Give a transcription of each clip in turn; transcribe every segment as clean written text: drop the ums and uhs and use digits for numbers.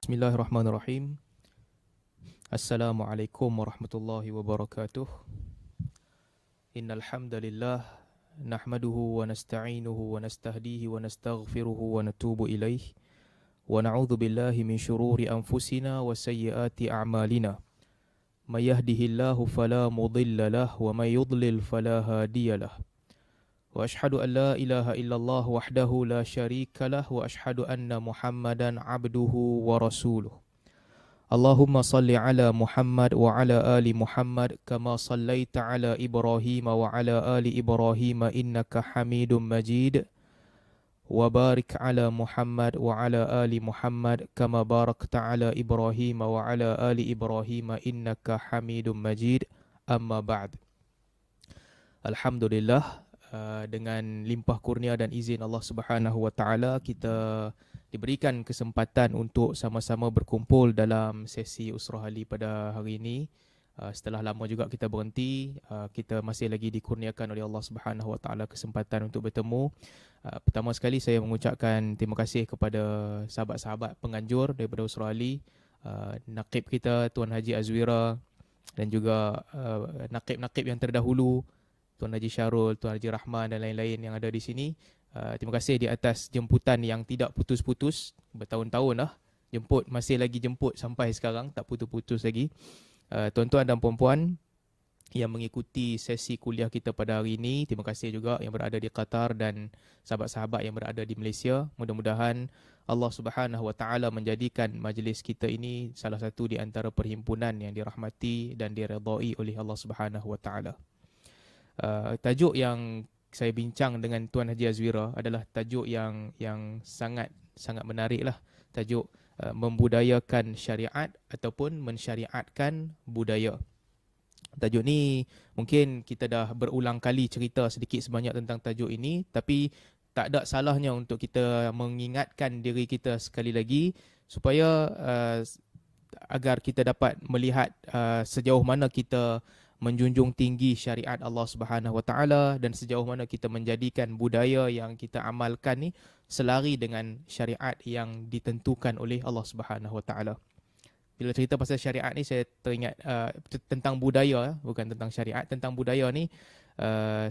Bismillahirrahmanirrahim. Assalamualaikum warahmatullahi wabarakatuh. Innal hamdalillah nahmaduhu wa nasta'inuhu wa nastahdihi wa nastaghfiruhu wa natubu ilaih wa na'udzu billahi min shururi anfusina wa sayyiati a'malina. May yahdihillahu fala mudilla lahu wa may yudlil fala hadiyalah. Wa ashhadu an la ilaha illallah wahdahu la syarika lah wa ashhadu anna Muhammadan abduhu wa rasuluh. Allahumma salli ala Muhammad wa ala ali Muhammad kama sallaita ala Ibrahim wa ala ali Ibrahim innaka Hamidum Majid. Wa barik ala Muhammad wa ala ali Muhammad kama barakta ala Ibrahim wa ala ali Ibrahim innaka Hamidum Majid. Amma ba'd. Alhamdulillah, dengan limpah kurnia dan izin Allah Subhanahu wa taala, kita diberikan kesempatan untuk sama-sama berkumpul dalam sesi Usrah Ali pada hari ini. Setelah lama juga kita berhenti, kita masih lagi dikurniakan oleh Allah Subhanahu wa taala kesempatan untuk bertemu. Pertama sekali saya mengucapkan terima kasih kepada sahabat-sahabat penganjur daripada Usrah Ali, Naqib kita Tuan Haji Azwira, dan juga Naqib-Naqib yang terdahulu, Tuan Haji Syarul, Tuan Haji Rahman dan lain-lain yang ada di sini. Terima kasih di atas jemputan yang tidak putus-putus. Bertahun-tahun dah jemput, masih lagi jemput sampai sekarang, tak putus-putus lagi. Tuan-tuan dan puan-puan yang mengikuti sesi kuliah kita pada hari ini, terima kasih juga yang berada di Qatar dan sahabat-sahabat yang berada di Malaysia. Mudah-mudahan Allah Subhanahu wa taala menjadikan majlis kita ini salah satu di antara perhimpunan yang dirahmati dan diredai oleh Allah Subhanahu wa taala. Tajuk yang saya bincang dengan Tuan Haji Azwira adalah tajuk yang sangat menarik lah. Tajuk membudayakan syariat ataupun mensyariatkan budaya. Tajuk ni mungkin kita dah berulang kali cerita sedikit sebanyak tentang tajuk ini, tapi tak ada salahnya untuk kita mengingatkan diri kita sekali lagi supaya agar kita dapat melihat sejauh mana kita menjunjung tinggi syariat Allah Subhanahu wa taala dan sejauh mana kita menjadikan budaya yang kita amalkan ni selari dengan syariat yang ditentukan oleh Allah Subhanahu wa taala. Bila cerita pasal syariat ni saya teringat tentang budaya, bukan tentang syariat, tentang budaya ni,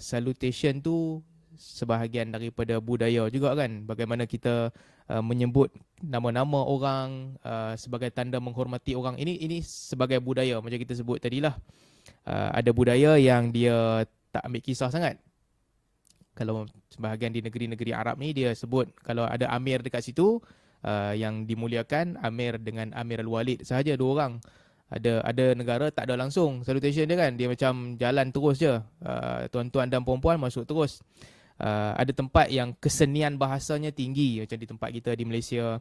salutation tu sebahagian daripada budaya juga kan. Bagaimana kita menyebut nama-nama orang sebagai tanda menghormati orang, ini sebagai budaya macam kita sebut tadilah. Ada budaya yang dia tak ambil kisah sangat. Kalau sebahagian di negeri-negeri Arab ni dia sebut kalau ada amir dekat situ yang dimuliakan, amir dengan Amir Al-Walid sahaja, dua orang. Ada negara tak ada langsung salutation dia kan, dia macam jalan terus je, tuan-tuan dan puan-puan masuk terus. Ada tempat yang kesenian bahasanya tinggi, macam di tempat kita di Malaysia,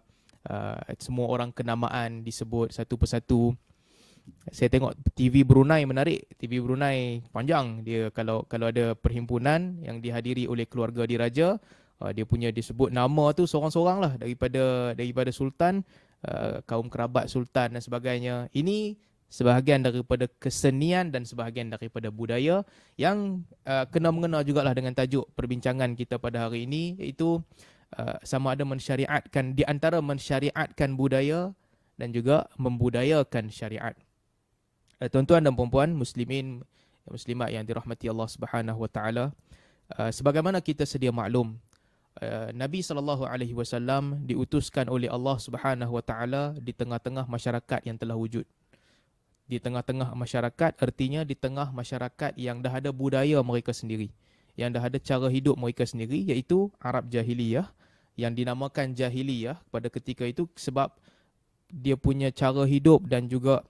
semua orang kenamaan disebut satu persatu. Saya tengok TV Brunei menarik. TV Brunei panjang dia, kalau ada perhimpunan yang dihadiri oleh keluarga diraja, dia punya disebut nama tu seorang-seorang lah, daripada sultan, kaum kerabat sultan dan sebagainya. Ini sebahagian daripada kesenian dan sebahagian daripada budaya yang kena-mengena jugalah dengan tajuk perbincangan kita pada hari ini, iaitu sama ada mensyariatkan, di antara mensyariatkan budaya dan juga membudayakan syariat. Tuan-tuan dan puan-puan, muslimin, muslimat yang dirahmati Allah Subhanahu wa taala, sebagaimana kita sedia maklum, Nabi SAW diutuskan oleh Allah Subhanahu wa taala di tengah-tengah masyarakat yang telah wujud. Di tengah-tengah masyarakat artinya di tengah masyarakat yang dah ada budaya mereka sendiri, yang dah ada cara hidup mereka sendiri, iaitu Arab Jahiliyah, yang dinamakan Jahiliyah pada ketika itu sebab dia punya cara hidup dan juga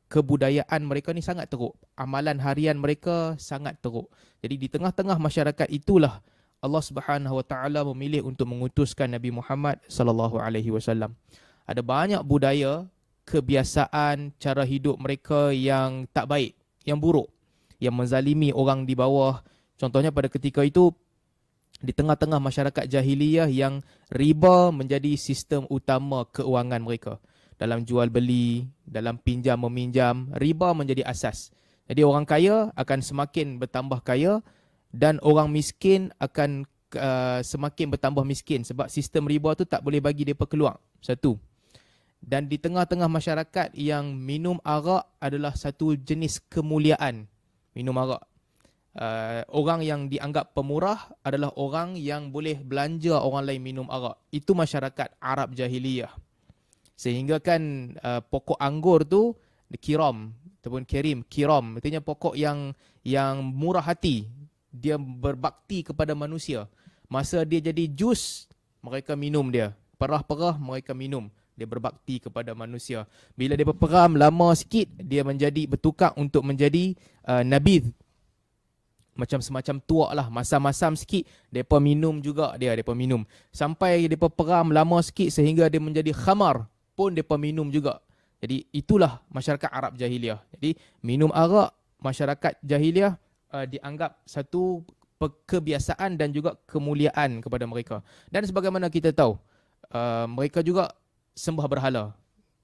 kebudayaan mereka ni sangat teruk. Amalan harian mereka sangat teruk. Jadi di tengah-tengah masyarakat itulah Allah Subhanahu wa taala memilih untuk mengutuskan Nabi Muhammad sallallahu alaihi wasallam. Ada banyak budaya, kebiasaan, cara hidup mereka yang tak baik, yang buruk, yang menzalimi orang di bawah. Contohnya pada ketika itu di tengah-tengah masyarakat jahiliyah yang riba menjadi sistem utama keuangan mereka. Dalam jual beli, dalam pinjam meminjam, riba menjadi asas. Jadi orang kaya akan semakin bertambah kaya dan orang miskin akan semakin bertambah miskin sebab sistem riba tu tak boleh bagi mereka keluar. Satu. Dan di tengah-tengah masyarakat yang minum arak adalah satu jenis kemuliaan. Minum arak. Orang yang dianggap pemurah adalah orang yang boleh belanja orang lain minum arak. Itu masyarakat Arab jahiliyah. Sehingga kan pokok anggur tu kiram ataupun kiram artinya pokok yang murah hati. Dia berbakti kepada manusia. Masa dia jadi jus, mereka minum dia. Perah-perah mereka minum. Dia berbakti kepada manusia. Bila dia berperam lama sikit, dia menjadi bertukar untuk menjadi nabidh. Macam semacam tuak lah, masam-masam sikit, mereka minum juga dia, mereka minum. Sampai mereka peram lama sikit sehingga dia menjadi khamar, pun mereka minum juga. Jadi itulah masyarakat Arab jahiliah. Jadi minum arak, masyarakat jahiliah dianggap satu kebiasaan dan juga kemuliaan kepada mereka. Dan sebagaimana kita tahu, mereka juga sembah berhala.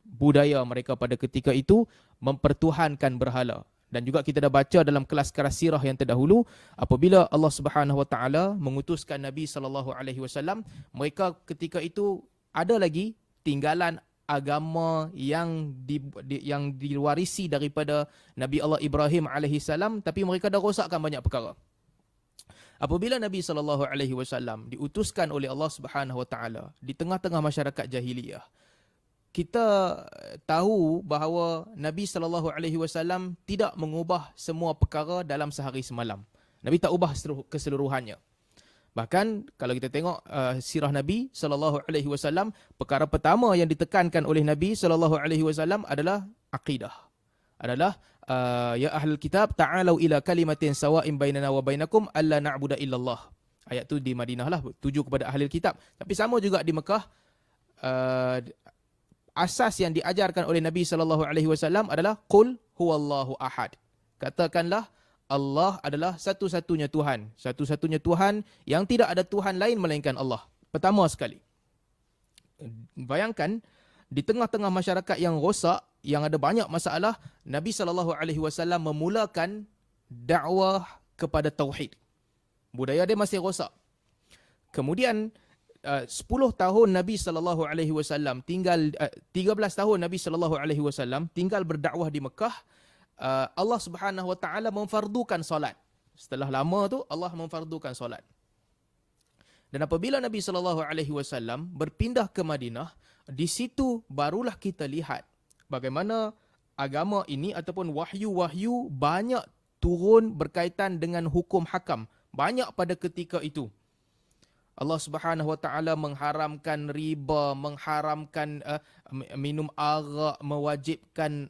Budaya mereka pada ketika itu mempertuhankan berhala. Dan juga kita dah baca dalam kelas-kelas sirah yang terdahulu, apabila Allah Subhanahu Wa Taala mengutuskan Nabi sallallahu alaihi wasallam, mereka ketika itu ada lagi tinggalan agama yang diwarisi daripada Nabi Allah Ibrahim alaihi salam, tapi mereka dah rosakkan banyak perkara. Apabila Nabi sallallahu alaihi wasallam diutuskan oleh Allah Subhanahu Wa Taala di tengah-tengah masyarakat jahiliyah, kita tahu bahawa Nabi SAW tidak mengubah semua perkara dalam sehari semalam. Nabi tak ubah keseluruhannya. Bahkan kalau kita tengok sirah Nabi SAW, perkara pertama yang ditekankan oleh Nabi SAW adalah akidah. Adalah ya ahlul kitab ta'alau ila kalimatin sawa'in bainana wa bainakum alla na'budu illallah. Ayat tu di Madinah lah, tuju kepada ahlul kitab. Tapi sama juga di Mekah. Asas yang diajarkan oleh Nabi SAW adalah Qul huwallahu ahad. Katakanlah Allah adalah satu-satunya Tuhan. Satu-satunya Tuhan yang tidak ada Tuhan lain melainkan Allah. Pertama sekali. Bayangkan, di tengah-tengah masyarakat yang rosak, yang ada banyak masalah, Nabi SAW memulakan dakwah kepada tauhid. Budaya dia masih rosak. Kemudian 10 tahun Nabi SAW tinggal 13 tahun Nabi SAW tinggal berdakwah di Mekah. Allah Subhanahu Wa Taala memfardukan solat. Setelah lama tu Allah memfardukan solat. Dan apabila Nabi SAW berpindah ke Madinah, di situ barulah kita lihat bagaimana agama ini ataupun wahyu-wahyu banyak turun berkaitan dengan hukum hakam. Banyak pada ketika itu. Allah Subhanahu Wa Taala mengharamkan riba, mengharamkan minum arak, mewajibkan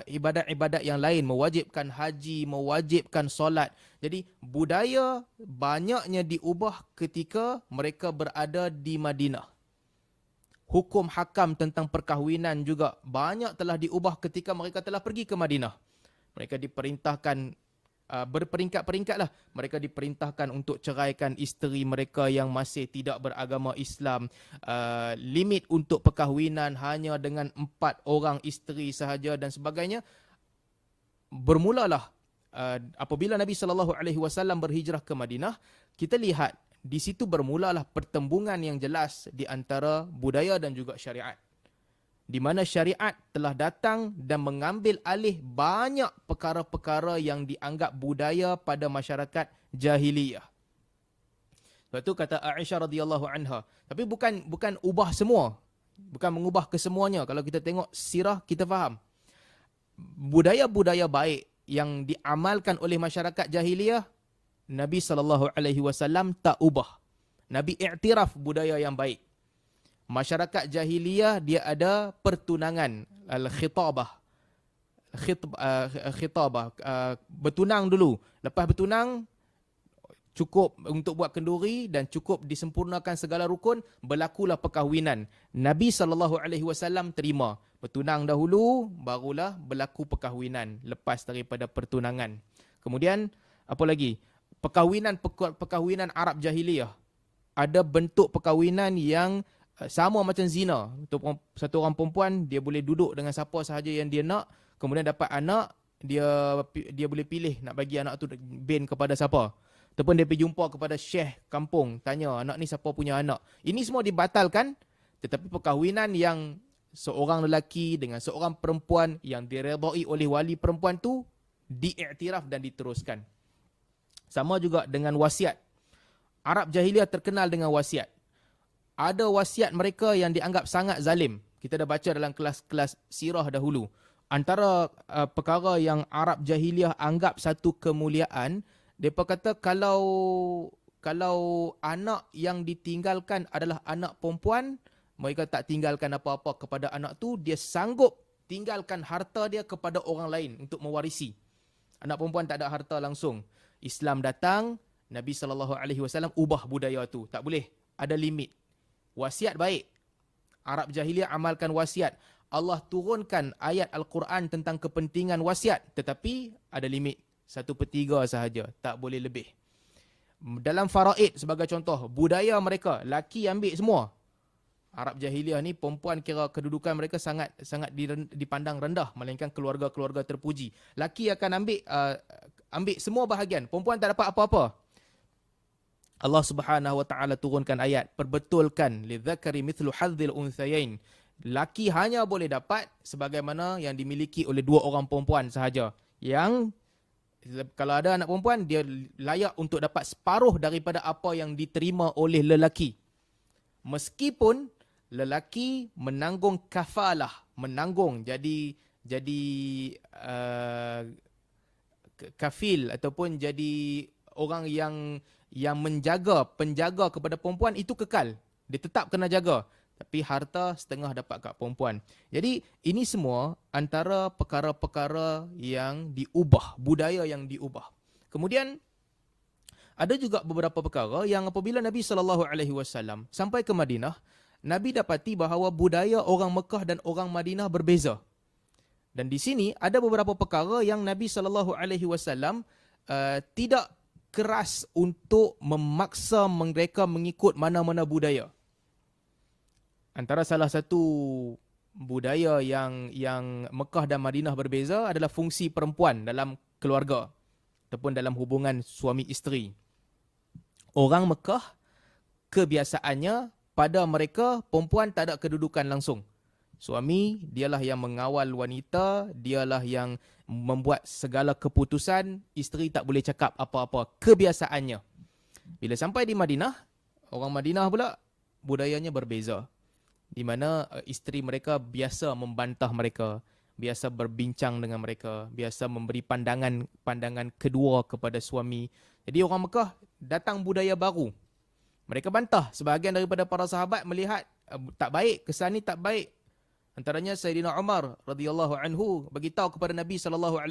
ibadat-ibadat yang lain, mewajibkan haji, mewajibkan solat. Jadi budaya banyaknya diubah ketika mereka berada di Madinah. Hukum hakam tentang perkahwinan juga banyak telah diubah ketika mereka telah pergi ke Madinah. Mereka diperintahkan berperingkat-peringkat lah. Mereka diperintahkan untuk ceraikan isteri mereka yang masih tidak beragama Islam. Limit untuk perkahwinan hanya dengan 4 orang isteri sahaja dan sebagainya. Bermulalah apabila Nabi SAW berhijrah ke Madinah, kita lihat di situ bermulalah pertembungan yang jelas di antara budaya dan juga syariat. Di mana syariat telah datang dan mengambil alih banyak perkara-perkara yang dianggap budaya pada masyarakat jahiliyah. Sebab tu kata Aisyah radhiyallahu anha, tapi bukan ubah semua. Bukan mengubah kesemuanya. Kalau kita tengok sirah, kita faham. Budaya-budaya baik yang diamalkan oleh masyarakat jahiliyah, Nabi SAW tak ubah. Nabi iktiraf budaya yang baik. Masyarakat jahiliyah dia ada pertunangan, al-khitabah. Khitabah, bertunang dulu. Lepas bertunang, cukup untuk buat kenduri dan cukup disempurnakan segala rukun, berlakulah perkahwinan. Nabi SAW terima. Bertunang dahulu, barulah berlaku perkahwinan lepas daripada pertunangan. Kemudian, apa lagi? Perkahwinan Arab jahiliyah. Ada bentuk perkahwinan yang sama macam zina. Untuk satu orang perempuan, dia boleh duduk dengan siapa sahaja yang dia nak. Kemudian dapat anak, dia boleh pilih nak bagi anak tu bin kepada siapa. Ataupun dia pergi jumpa kepada syekh kampung, tanya anak ni siapa punya anak. Ini semua dibatalkan. Tetapi perkahwinan yang seorang lelaki dengan seorang perempuan yang diredai oleh wali perempuan tu diiktiraf dan diteruskan. Sama juga dengan wasiat. Arab jahiliah terkenal dengan wasiat. Ada wasiat mereka yang dianggap sangat zalim. Kita dah baca dalam kelas-kelas sirah dahulu. Antara perkara yang Arab jahiliah anggap satu kemuliaan, mereka kata kalau anak yang ditinggalkan adalah anak perempuan, mereka tak tinggalkan apa-apa kepada anak tu, dia sanggup tinggalkan harta dia kepada orang lain untuk mewarisi. Anak perempuan tak ada harta langsung. Islam datang, Nabi SAW ubah budaya tu. Tak boleh, ada limit. Wasiat baik. Arab jahiliah amalkan wasiat. Allah turunkan ayat Al-Quran tentang kepentingan wasiat. Tetapi ada limit. 1/3 sahaja. Tak boleh lebih. Dalam faraid sebagai contoh, budaya mereka, laki ambil semua. Arab jahiliah ni perempuan kira kedudukan mereka sangat dipandang rendah, melainkan keluarga-keluarga terpuji. Laki akan ambil semua bahagian, perempuan tak dapat apa-apa. Allah Subhanahu wa taala turunkan ayat, perbetulkan lidzakari mithlu hadzil unthayain. Laki hanya boleh dapat sebagaimana yang dimiliki oleh 2 orang perempuan sahaja. Yang kalau ada anak perempuan, dia layak untuk dapat separuh daripada apa yang diterima oleh lelaki. Meskipun lelaki menanggung kafalah, menanggung jadi kafil ataupun jadi orang yang penjaga kepada perempuan, itu kekal. Dia tetap kena jaga. Tapi harta setengah dapat kat perempuan. Jadi ini semua antara perkara-perkara yang diubah, budaya yang diubah. Kemudian ada juga beberapa perkara yang apabila Nabi SAW sampai ke Madinah, Nabi dapati bahawa budaya orang Mekah dan orang Madinah berbeza. Dan di sini ada beberapa perkara yang Nabi SAW tidak keras untuk memaksa mereka mengikut mana-mana budaya. Antara salah satu budaya yang Mekah dan Madinah berbeza adalah fungsi perempuan dalam keluarga ataupun dalam hubungan suami isteri. Orang Mekah kebiasaannya pada mereka perempuan tak ada kedudukan langsung. Suami dialah yang mengawal wanita, dialah yang membuat segala keputusan, isteri tak boleh cakap apa-apa, kebiasaannya. Bila sampai di Madinah, orang Madinah pula budayanya berbeza. Di mana isteri mereka biasa membantah mereka, biasa berbincang dengan mereka, biasa memberi pandangan kedua kepada suami. Jadi orang Mekah datang budaya baru. Mereka bantah. Sebahagian daripada para sahabat melihat tak baik, kesan ni tak baik. Antaranya Sayyidina Umar radhiyallahu anhu beritahu kepada Nabi SAW,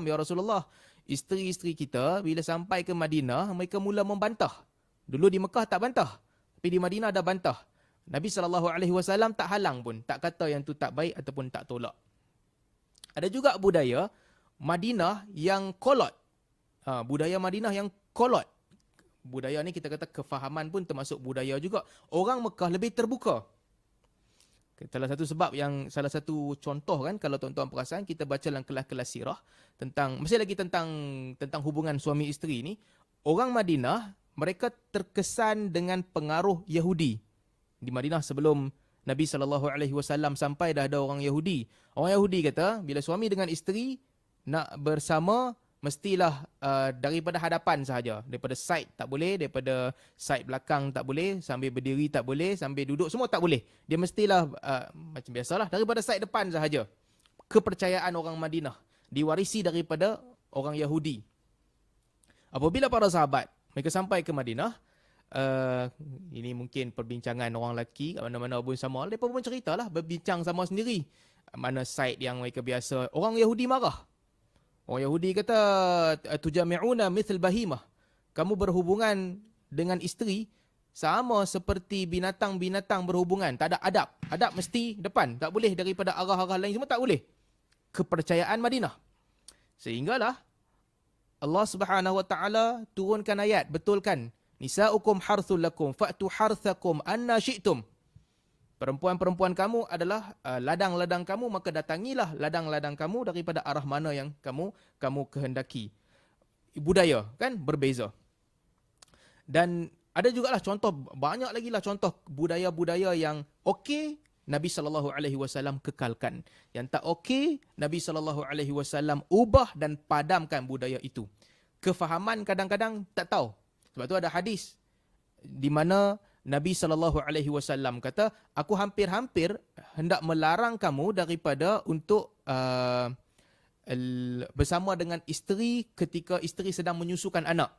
ya Rasulullah, isteri-isteri kita bila sampai ke Madinah, mereka mula membantah. Dulu di Mekah tak bantah, tapi di Madinah ada bantah. Nabi SAW tak halang pun, tak kata yang tu tak baik ataupun tak tolak. Ada juga budaya Madinah yang kolot. Budaya Madinah yang kolot. Budaya ni kita kata kefahaman pun termasuk budaya juga. Orang Mekah lebih terbuka. Salah satu contoh kan, kalau tuan-tuan perasan, kita baca dalam kelas-kelas sirah tentang hubungan suami isteri ni, orang Madinah mereka terkesan dengan pengaruh Yahudi. Di Madinah sebelum Nabi SAW sampai dah ada orang Yahudi. Orang Yahudi kata bila suami dengan isteri nak bersama mestilah daripada hadapan sahaja. Daripada side tak boleh, daripada side belakang tak boleh, sambil berdiri tak boleh, sambil duduk semua tak boleh. Dia mestilah macam biasalah daripada side depan sahaja. Kepercayaan orang Madinah diwarisi daripada orang Yahudi. Apabila para sahabat mereka sampai ke Madinah, ini mungkin perbincangan orang lelaki kat mana-mana pun sama. Mereka pun ceritalah, berbincang sama sendiri. Mana side yang mereka biasa. Orang Yahudi marah. Orang Yahudi kata, tujami'una mithl bahimah. Kamu berhubungan dengan isteri sama seperti binatang-binatang berhubungan. Tak ada adab. Adab mesti depan. Tak boleh daripada arah-arah lain semua tak boleh. Kepercayaan Madinah. Sehinggalah Allah Subhanahu Wa Taala turunkan ayat, betulkan. Nisa'ukum harthul lakum fa'tu harthakum anna syi'tum. Perempuan-perempuan kamu adalah ladang-ladang kamu, maka datangilah ladang-ladang kamu daripada arah mana yang kamu kehendaki. Budaya kan berbeza. Dan ada jugalah contoh, banyak lagi lah contoh budaya-budaya yang okey Nabi SAW kekalkan. Yang tak okey, Nabi SAW ubah dan padamkan budaya itu. Kefahaman kadang-kadang tak tahu. Sebab tu ada hadis di mana Nabi SAW kata, aku hampir-hampir hendak melarang kamu daripada untuk bersama dengan isteri ketika isteri sedang menyusukan anak.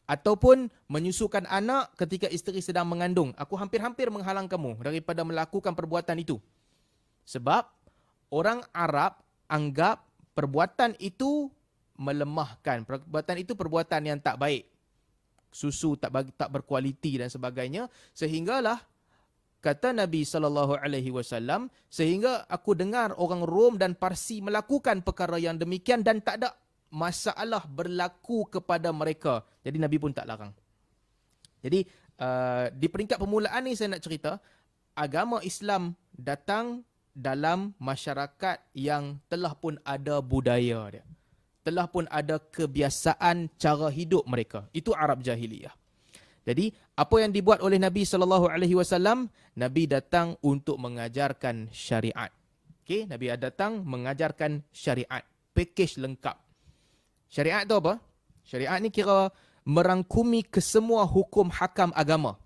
Ataupun menyusukan anak ketika isteri sedang mengandung. Aku hampir-hampir menghalang kamu daripada melakukan perbuatan itu. Sebab orang Arab anggap perbuatan itu melemahkan. Perbuatan itu perbuatan yang tak baik. Susu tak berkualiti dan sebagainya. Sehinggalah kata Nabi SAW, sehingga aku dengar orang Rom dan Parsi melakukan perkara yang demikian dan tak ada masalah berlaku kepada mereka. Jadi Nabi pun tak larang. Jadi di peringkat permulaan ni saya nak cerita, agama Islam datang dalam masyarakat yang telah pun ada budaya dia. Telah pun ada kebiasaan cara hidup mereka. Itu Arab jahiliyah. Jadi apa yang dibuat oleh Nabi SAW, Nabi datang untuk mengajarkan syariat. Okey, Nabi datang mengajarkan syariat, pakej lengkap. Syariat tu apa? Syariat ni kira merangkumi kesemua hukum hakam agama.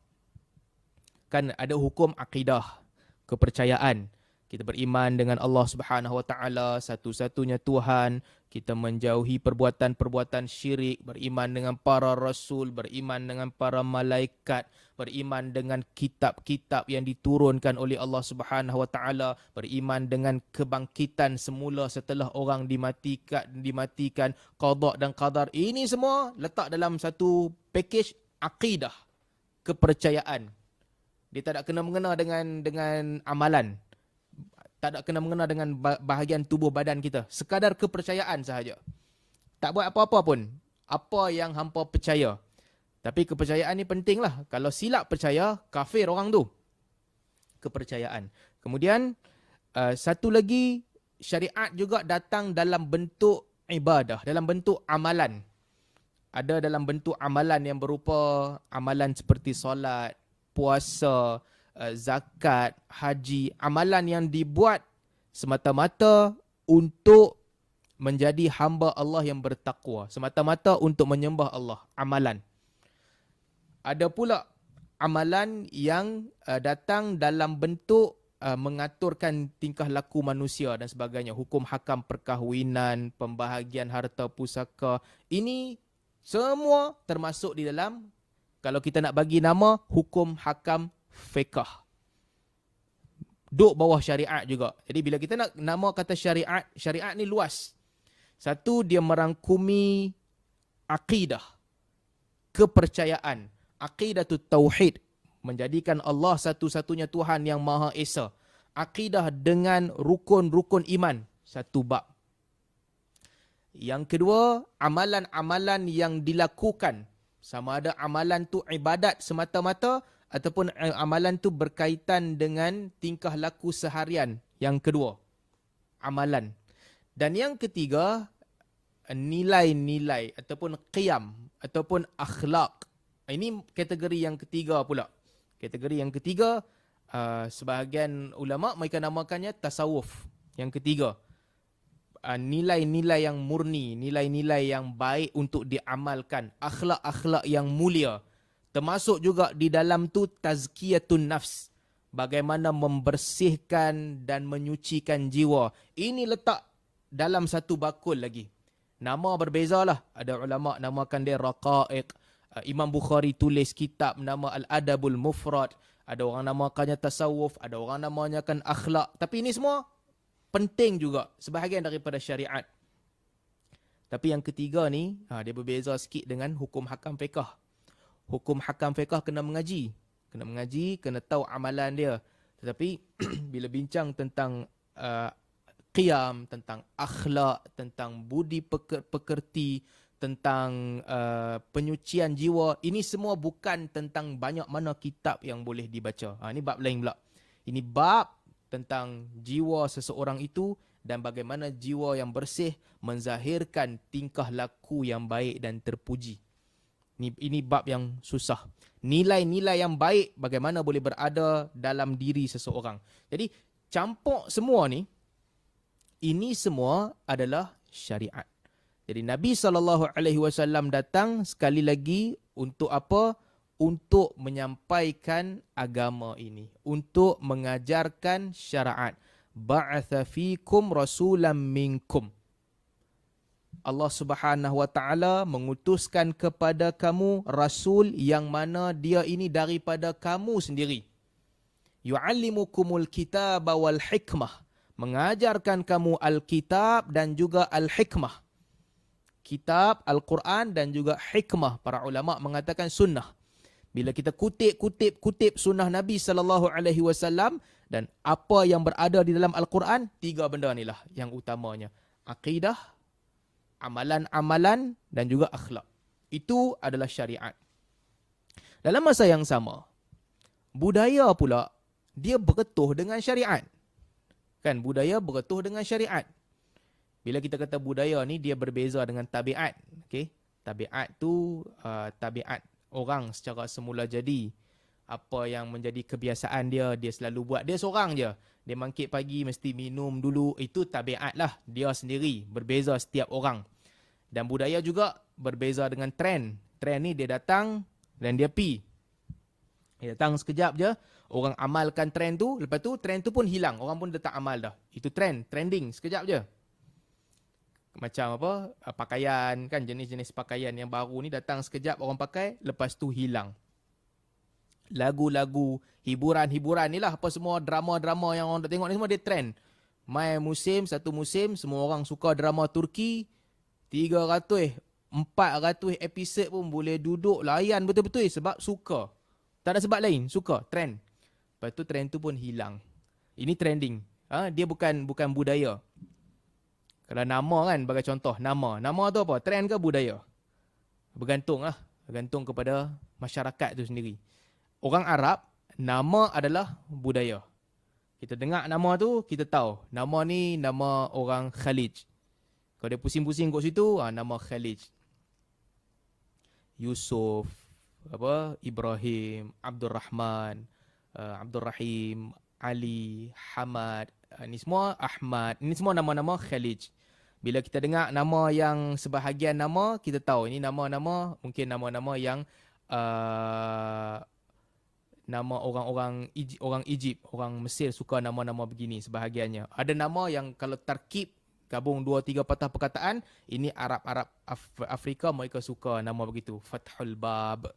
Kan ada hukum akidah, kepercayaan. Kita beriman dengan Allah Subhanahu Wa Taala, satu-satunya Tuhan. Kita menjauhi perbuatan-perbuatan syirik, beriman dengan para rasul, beriman dengan para malaikat, beriman dengan kitab-kitab yang diturunkan oleh Allah Subhanahu Wa Taala, beriman dengan kebangkitan semula setelah orang dimatikan, qada dan qadar. Ini semua letak dalam satu pakej akidah, kepercayaan. Dia tak ada kena-mengena dengan amalan. Tak ada kena-mengena dengan bahagian tubuh badan kita. Sekadar kepercayaan sahaja. Tak buat apa-apa pun. Apa yang hampa percaya. Tapi kepercayaan ni penting lah. Kalau silap percaya, kafir orang tu. Kepercayaan. Kemudian, satu lagi, syariat juga datang dalam bentuk ibadah. Dalam bentuk amalan. Ada dalam bentuk amalan yang berupa amalan seperti solat, puasa, zakat, haji, amalan yang dibuat semata-mata untuk menjadi hamba Allah yang bertakwa, semata-mata untuk menyembah Allah, amalan. Ada pula amalan yang datang dalam bentuk mengaturkan tingkah laku manusia dan sebagainya, hukum hakam perkahwinan, pembahagian harta pusaka. Ini semua termasuk di dalam, kalau kita nak bagi nama, hukum hakam fiqh. Duk bawah syariat juga. Jadi bila kita nak nama kata syariat, syariat ni luas. Satu, dia merangkumi akidah, kepercayaan. Akidah tu tauhid, menjadikan Allah satu-satunya Tuhan yang Maha Esa. Akidah dengan rukun-rukun iman, satu bab. Yang kedua, amalan-amalan yang dilakukan. Sama ada amalan tu ibadat semata-mata ataupun amalan tu berkaitan dengan tingkah laku seharian. Yang kedua, amalan. Dan yang ketiga, nilai-nilai ataupun qiyam ataupun akhlak. Ini kategori yang ketiga pula. Kategori yang ketiga, sebahagian ulama mereka namakannya tasawuf. Yang ketiga, nilai-nilai yang murni, nilai-nilai yang baik untuk diamalkan, akhlak-akhlak yang mulia. Termasuk juga di dalam tu tazkiyatun nafs. Bagaimana membersihkan dan menyucikan jiwa. Ini letak dalam satu bakul lagi. Nama berbezalah. Ada ulama namakan dia raqaiq. Imam Bukhari tulis kitab nama Al-Adabul Mufrad. Ada orang namakannya tasawuf. Ada orang namakan akhlak. Tapi ini semua penting juga. Sebahagian daripada syariat. Tapi yang ketiga ni, dia berbeza sikit dengan hukum hakam fiqh. Hukum hakam fiqh kena mengaji. Kena mengaji, kena tahu amalan dia. Tetapi bila bincang tentang qiyam, tentang akhlak, tentang budi pekerti, tentang penyucian jiwa, ini semua bukan tentang banyak mana kitab yang boleh dibaca. Ini bab lain pula. Ini bab tentang jiwa seseorang itu dan bagaimana jiwa yang bersih menzahirkan tingkah laku yang baik dan terpuji. Ini bab yang susah. Nilai-nilai yang baik bagaimana boleh berada dalam diri seseorang. Jadi campur semua ni, ini semua adalah syariat. Jadi Nabi SAW datang sekali lagi untuk apa? Untuk menyampaikan agama ini, untuk mengajarkan syariat. Ba'atha fikum rasulam minkum. Allah Subhanahu wa taala mengutuskan kepada kamu rasul yang mana dia ini daripada kamu sendiri. Yu'allimukumul kitaba wal hikmah, mengajarkan kamu Alkitab dan juga Al-Hikmah. Kitab, Al-Quran dan juga hikmah. Para ulama mengatakan sunnah. Bila kita kutip sunnah Nabi SAW dan apa yang berada di dalam Al-Quran, 3 benda inilah yang utamanya. Akidah, amalan-amalan dan juga akhlak. Itu adalah syariat. Dalam masa yang sama, budaya pula dia berketuh dengan syariat. Kan, budaya berketuh dengan syariat. Bila kita kata budaya ni, dia berbeza dengan tabiat. Okay? Tabiat tu tabiat orang secara semula jadi. Apa yang menjadi kebiasaan dia, dia selalu buat. Dia seorang je. Dia bangkit pagi mesti minum dulu. Itu tabiat lah. Dia sendiri. Berbeza setiap orang. Dan budaya juga berbeza dengan trend. Trend ni dia datang dan dia pi. Dia datang sekejap je. Orang amalkan trend tu. Lepas tu trend tu pun hilang. Orang pun dah tak amal dah. Itu trend. Trending. Sekejap je. Macam apa, pakaian kan, jenis-jenis pakaian yang baru ni datang sekejap orang pakai, lepas tu hilang. Lagu-lagu, hiburan-hiburan ni lah, apa semua drama-drama yang orang tak tengok ni semua dia trend. Mai musim, satu musim, semua orang suka drama Turki, 300, 400 episod pun boleh duduk layan betul-betul sebab suka. Tak ada sebab lain, suka, trend. Lepas tu trend tu pun hilang. Ini trending. Dia bukan budaya. Kalau nama kan, bagi contoh, nama tu apa? Trend ke budaya? Bergantung lah. Bergantung kepada masyarakat tu sendiri. Orang Arab, nama adalah budaya. Kita dengar nama tu, kita tahu. Nama ni nama orang Khalij. Kalau dia pusing-pusing kat situ, nama Khalij. Yusuf, Ibrahim, Abdul Rahman, Abdul Rahim, Ali, Hamad. Ini semua Ahmad. Ini semua nama-nama Khalij. Bila kita dengar nama yang sebahagian nama, kita tahu ini nama-nama, mungkin nama-nama yang nama orang Egypt, orang Mesir suka nama-nama begini sebahagiannya. Ada nama yang kalau terkib, gabung 2-3 patah perkataan, ini Arab-Arab Afrika mereka suka nama begitu. Fathul Bab.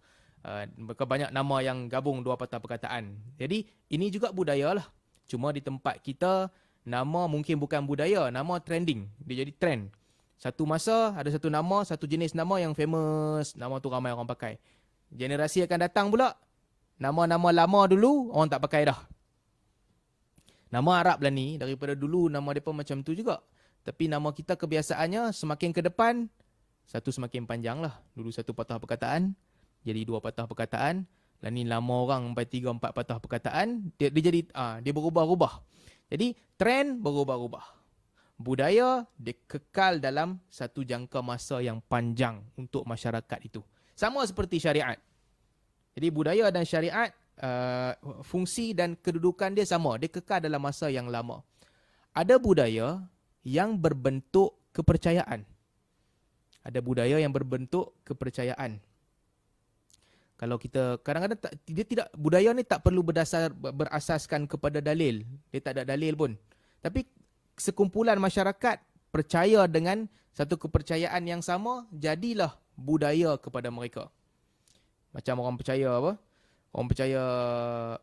Mereka banyak nama yang gabung 2 patah perkataan. Jadi ini juga budaya lah. Cuma di tempat kita, nama mungkin bukan budaya, nama trending. Dia jadi trend. Satu masa ada satu nama, satu jenis nama yang famous, nama tu ramai orang pakai. Generasi akan datang pula, nama-nama lama dulu orang tak pakai dah. Nama Arab lah ni, daripada dulu nama mereka macam tu juga. Tapi nama kita kebiasaannya semakin ke depan, satu semakin panjang lah. Dulu 1 patah perkataan, jadi 2 patah perkataan. Dan ni lama orang sampai 3-4 patah perkataan, dia jadi dia berubah-ubah. Jadi trend berubah-ubah. Budaya dia kekal dalam satu jangka masa yang panjang untuk masyarakat itu. Sama seperti syariat. Jadi budaya dan syariat, fungsi dan kedudukan dia sama. Dia kekal dalam masa yang lama. Ada budaya yang berbentuk kepercayaan. Ada budaya yang berbentuk kepercayaan. Kalau kita kadang-kadang dia tidak, budaya ni tak perlu berasaskan kepada dalil. Dia tak ada dalil pun. Tapi sekumpulan masyarakat percaya dengan satu kepercayaan yang sama, jadilah budaya kepada mereka. Macam orang percaya apa?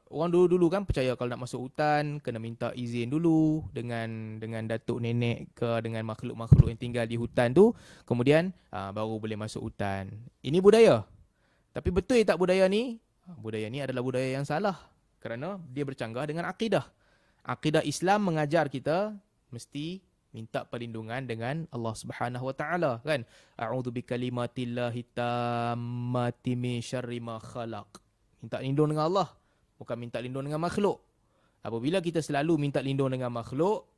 Orang dulu-dulu kan percaya kalau nak masuk hutan kena minta izin dulu dengan datuk nenek ke, dengan makhluk-makhluk yang tinggal di hutan tu, kemudian baru boleh masuk hutan. Ini budaya. Tapi betul tak budaya ni? Budaya ni adalah budaya yang salah. Kerana dia bercanggah dengan akidah. Akidah Islam mengajar kita mesti minta perlindungan dengan Allah Subhanahu Wa Taala, kan? A'udzu bikalimatillahi tammati min syarri ma khalaq. Minta lindung dengan Allah, bukan minta lindung dengan makhluk. Apabila kita selalu minta lindung dengan makhluk,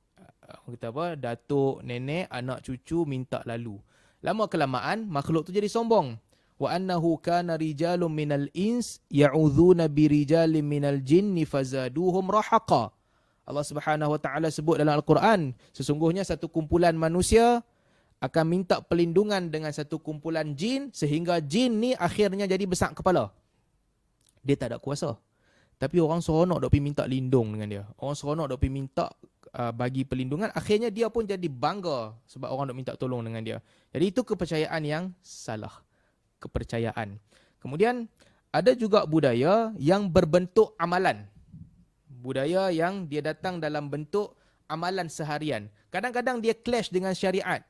kita apa? Datuk, nenek, anak cucu minta lalu. Lama kelamaan makhluk tu jadi sombong. wa annahu kana rijalun minal ins ya'udzuuna birijalin minal jinni fazaduhum rahaqa. Allah Subhanahu wa taala sebut dalam Al-Quran, sesungguhnya satu kumpulan manusia akan minta perlindungan dengan satu kumpulan jin, sehingga jin ni akhirnya jadi besar kepala. Dia tak ada kuasa. Tapi orang seronok dok pergi minta lindung dengan dia. Orang seronok dok pergi minta bagi perlindungan. Akhirnya dia pun jadi bangga sebab orang dok minta tolong dengan dia. Jadi itu kepercayaan yang salah. Kepercayaan. Kemudian ada juga budaya yang berbentuk amalan. Budaya yang dia datang dalam bentuk amalan seharian. Kadang-kadang dia clash dengan syariat.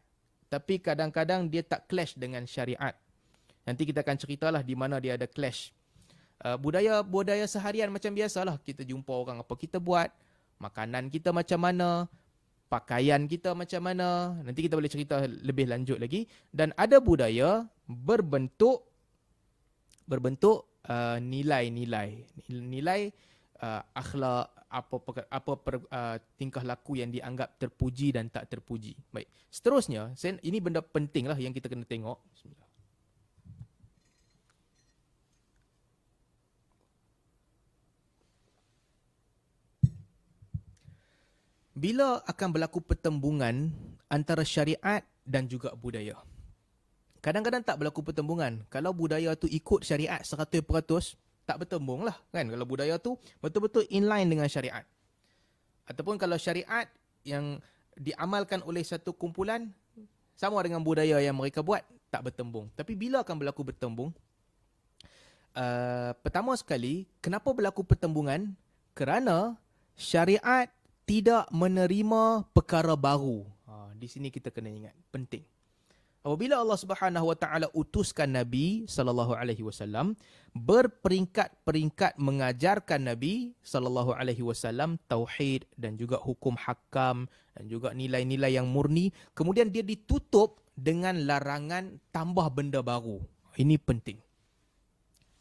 Tapi kadang-kadang dia tak clash dengan syariat. Nanti kita akan ceritalah di mana dia ada clash. Budaya seharian macam biasalah. Kita jumpa orang apa kita buat. Makanan kita macam mana. Pakaian kita macam mana. Nanti kita boleh cerita lebih lanjut lagi. Dan ada budaya berbentuk nilai-nilai. Nilai akhlak, tingkah laku yang dianggap terpuji dan tak terpuji. Baik. Seterusnya, ini benda penting lah yang kita kena tengok. Bismillah. Bila akan berlaku pertembungan antara syariat dan juga budaya? Kadang-kadang tak berlaku pertembungan. Kalau budaya tu ikut syariat 100%, tak bertembung lah kan. Kalau budaya tu betul-betul inline dengan syariat. Ataupun kalau syariat yang diamalkan oleh satu kumpulan sama dengan budaya yang mereka buat, tak bertembung. Tapi bila akan berlaku bertembung? Pertama sekali, kenapa berlaku pertembungan? Kerana syariat tidak menerima perkara baru. Di sini kita kena ingat, penting. Apabila Allah Subhanahu wa taala utuskan Nabi sallallahu alaihi wasallam, berperingkat-peringkat mengajarkan Nabi sallallahu alaihi wasallam tauhid dan juga hukum hakam dan juga nilai-nilai yang murni, kemudian dia ditutup dengan larangan tambah benda baru. Ini penting.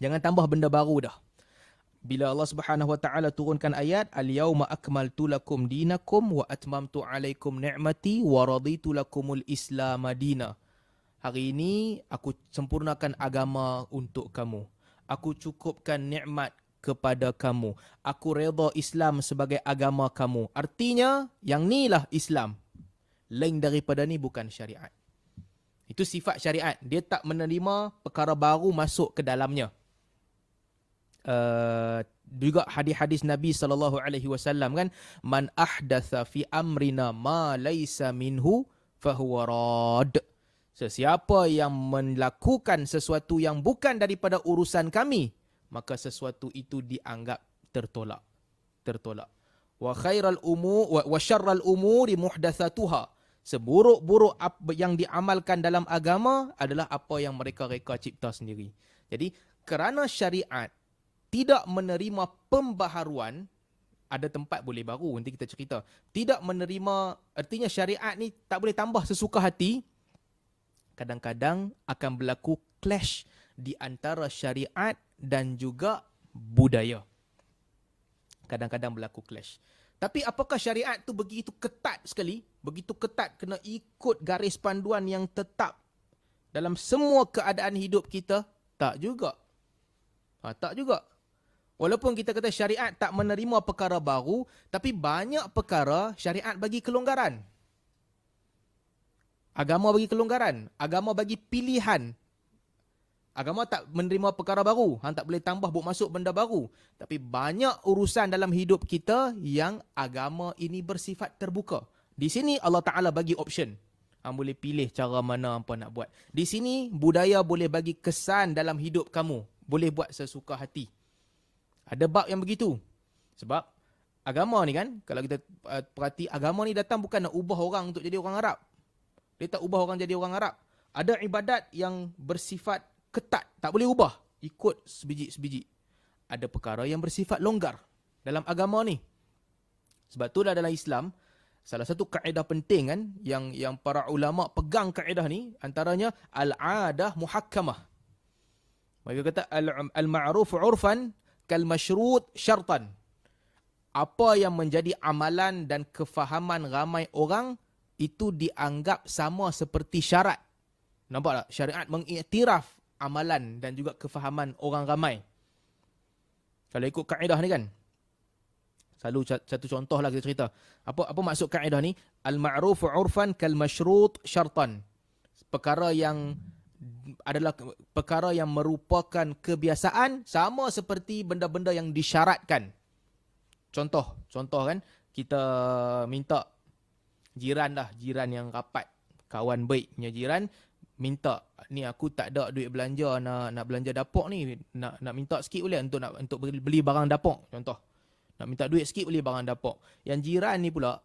Jangan tambah benda baru dah. Bila Allah Subhanahu wa taala turunkan ayat al-yauma akmaltu lakum dinakum wa atmamtu alaikum ni'mati wa raditu lakumul Islam madina. Hari ini aku sempurnakan agama untuk kamu. Aku cukupkan nikmat kepada kamu. Aku redha Islam sebagai agama kamu. Artinya yang ni lah Islam. Lain daripada ni bukan syariat. Itu sifat syariat. Dia tak menerima perkara baru masuk ke dalamnya. Juga hadis-hadis Nabi SAW kan, man ahdatha fi amrina ma laysa minhu fahuwa rad. Sesiapa yang melakukan sesuatu yang bukan daripada urusan kami, maka sesuatu itu dianggap tertolak. Wa khairal umur wa syarral umuri muhdatsatuha. Seburuk-buruk yang diamalkan dalam agama adalah apa yang mereka-reka cipta sendiri. Jadi kerana syariat tidak menerima pembaharuan, ada tempat boleh baru, nanti kita cerita. Tidak menerima, artinya syariat ni tak boleh tambah sesuka hati. Kadang-kadang akan berlaku clash di antara syariat dan juga budaya. Kadang-kadang berlaku clash. Tapi apakah syariat tu begitu ketat sekali? Begitu ketat kena ikut garis panduan yang tetap dalam semua keadaan hidup kita? Tak juga. Tak juga. Walaupun kita kata syariat tak menerima perkara baru, tapi banyak perkara syariat bagi kelonggaran. Agama bagi kelonggaran. Agama bagi pilihan. Agama tak menerima perkara baru. Hang tak boleh tambah buat masuk benda baru. Tapi banyak urusan dalam hidup kita yang agama ini bersifat terbuka. Di sini Allah Ta'ala bagi option. Hang boleh pilih cara mana apa nak buat. Di sini budaya boleh bagi kesan dalam hidup kamu. Boleh buat sesuka hati. Ada bab yang begitu. Sebab agama ni kan, kalau kita perhati, agama ni datang bukan nak ubah orang untuk jadi orang Arab. Dia tak ubah orang jadi orang Arab. Ada ibadat yang bersifat ketat, tak boleh ubah, ikut sebiji-sebiji. Ada perkara yang bersifat longgar dalam agama ni. Sebab tu dalam Islam, salah satu kaedah penting kan, yang para ulama pegang kaedah ni, antaranya al-adah muhakkamah. Mereka kata al-ma'ruf 'urfan kal-masyrut syartan. Apa yang menjadi amalan dan kefahaman ramai orang itu dianggap sama seperti syarat. Nampak tak? Syariat mengiktiraf amalan dan juga kefahaman orang ramai. Kalau ikut kaedah ni kan, selalu satu contoh lah kita cerita. Apa maksud kaedah ni? Al-ma'rufu 'urfan kal masyrut syartan. Perkara yang adalah perkara yang merupakan kebiasaan sama seperti benda-benda yang disyaratkan. Contoh kan, kita minta jiran yang rapat, kawan baik punya jiran, minta, ni aku tak ada duit belanja, nak belanja dapur ni, nak minta sikit boleh untuk beli barang dapur, contoh. Nak minta duit sikit boleh barang dapur. Yang jiran ni pula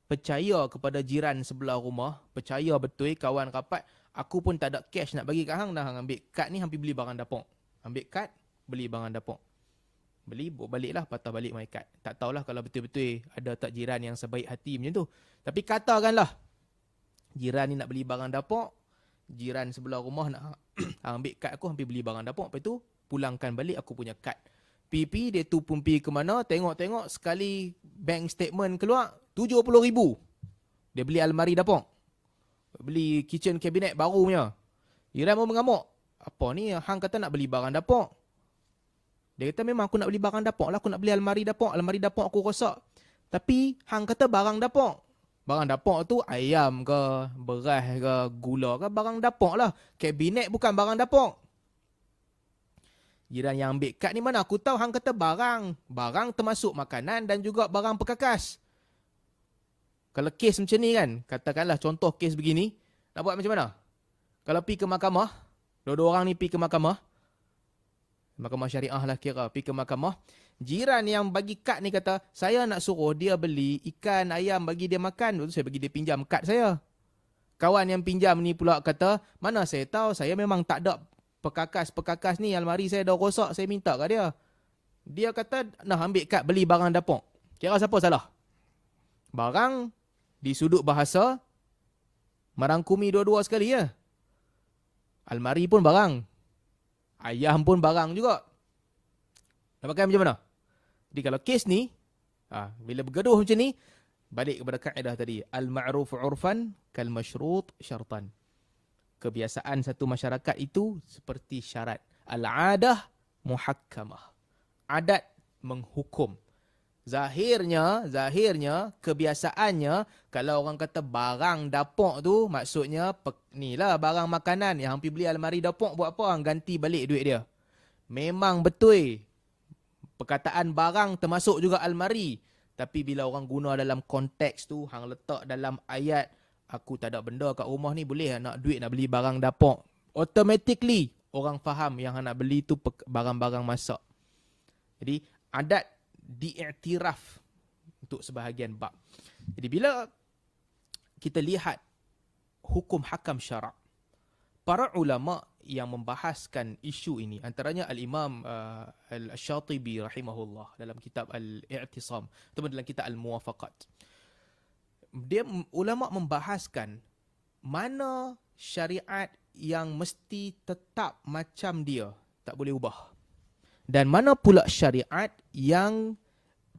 percaya kepada jiran sebelah rumah, percaya betul kawan rapat, aku pun tak ada cash nak bagi kat hang, dah hang ambil kad ni hampir beli barang dapur. Ambil kad, beli barang dapur. Beli, bawa baliklah, patah balik my kad. Tak tahulah kalau betul-betul ada tak jiran yang sebaik hati macam tu. Tapi katakanlah jiran ni nak beli barang dapur, jiran sebelah rumah nak ambil kad aku, hampir beli barang dapur, lepas tu pulangkan balik aku punya kad. PP dia tu pun pergi ke mana, tengok sekali bank statement keluar 70,000. Dia beli almari dapur, beli kitchen cabinet baru punya. Jiran pun mengamuk. Apa ni, hang kata nak beli barang dapur. Dia kata memang aku nak beli barang dapur lah, aku nak beli almari dapur aku rosak. Tapi hang kata barang dapur. Barang dapur tu ayam ke, beras ke, gula ke, barang dapur lah. Kabinet bukan barang dapur. Jiran yang ambil kad ni mana aku tahu, hang kata barang. Barang termasuk makanan dan juga barang perkakas. Kalau kes macam ni kan, katakanlah contoh kes begini, nak buat macam mana? Kalau pergi ke mahkamah, dua-dua orang ni pergi ke mahkamah syariah lah kira, pergi ke mahkamah, jiran yang bagi kad ni kata, saya nak suruh dia beli ikan, ayam bagi dia makan, lepas tu saya bagi dia pinjam kad saya. Kawan yang pinjam ni pula kata, mana saya tahu, saya memang tak ada perkakas ni, almari saya dah rosak, saya minta kat dia. Dia kata nak ambil kad beli barang dapur. Kira siapa salah? Barang di sudut bahasa merangkumi dua-dua sekali ya. Almari pun barang, ayam pun barang juga. Nak pakai macam mana? Jadi kalau kes ni, bila bergaduh macam ni, balik kepada kaedah tadi, al-ma'ruf 'urfan kal masyrut syartan. Kebiasaan satu masyarakat itu seperti syarat. Al-adah muhakkamah. Adat menghukum. Zahirnya, kebiasaannya, kalau orang kata barang dapur tu, maksudnya, ni lah barang makanan. Yang hampir beli almari dapur buat apa? Ganti balik duit dia. Memang betul. Perkataan barang termasuk juga almari. Tapi bila orang guna dalam konteks tu, hang letak dalam ayat, aku tak ada benda kat rumah ni, boleh nak duit nak beli barang dapur. Automatically, orang faham yang nak beli tu barang-barang masak. Jadi, adat diiktiraf untuk sebahagian bab. Jadi, bila kita lihat hukum hakam syarak, para ulama yang membahaskan isu ini, antaranya Al-Imam Al-Syatibi rahimahullah dalam kitab Al-I'tisam, atau dalam kitab Al-Muwafaqat. Dia ulama membahaskan mana syariat yang mesti tetap macam dia, tak boleh ubah, dan mana pula syariat yang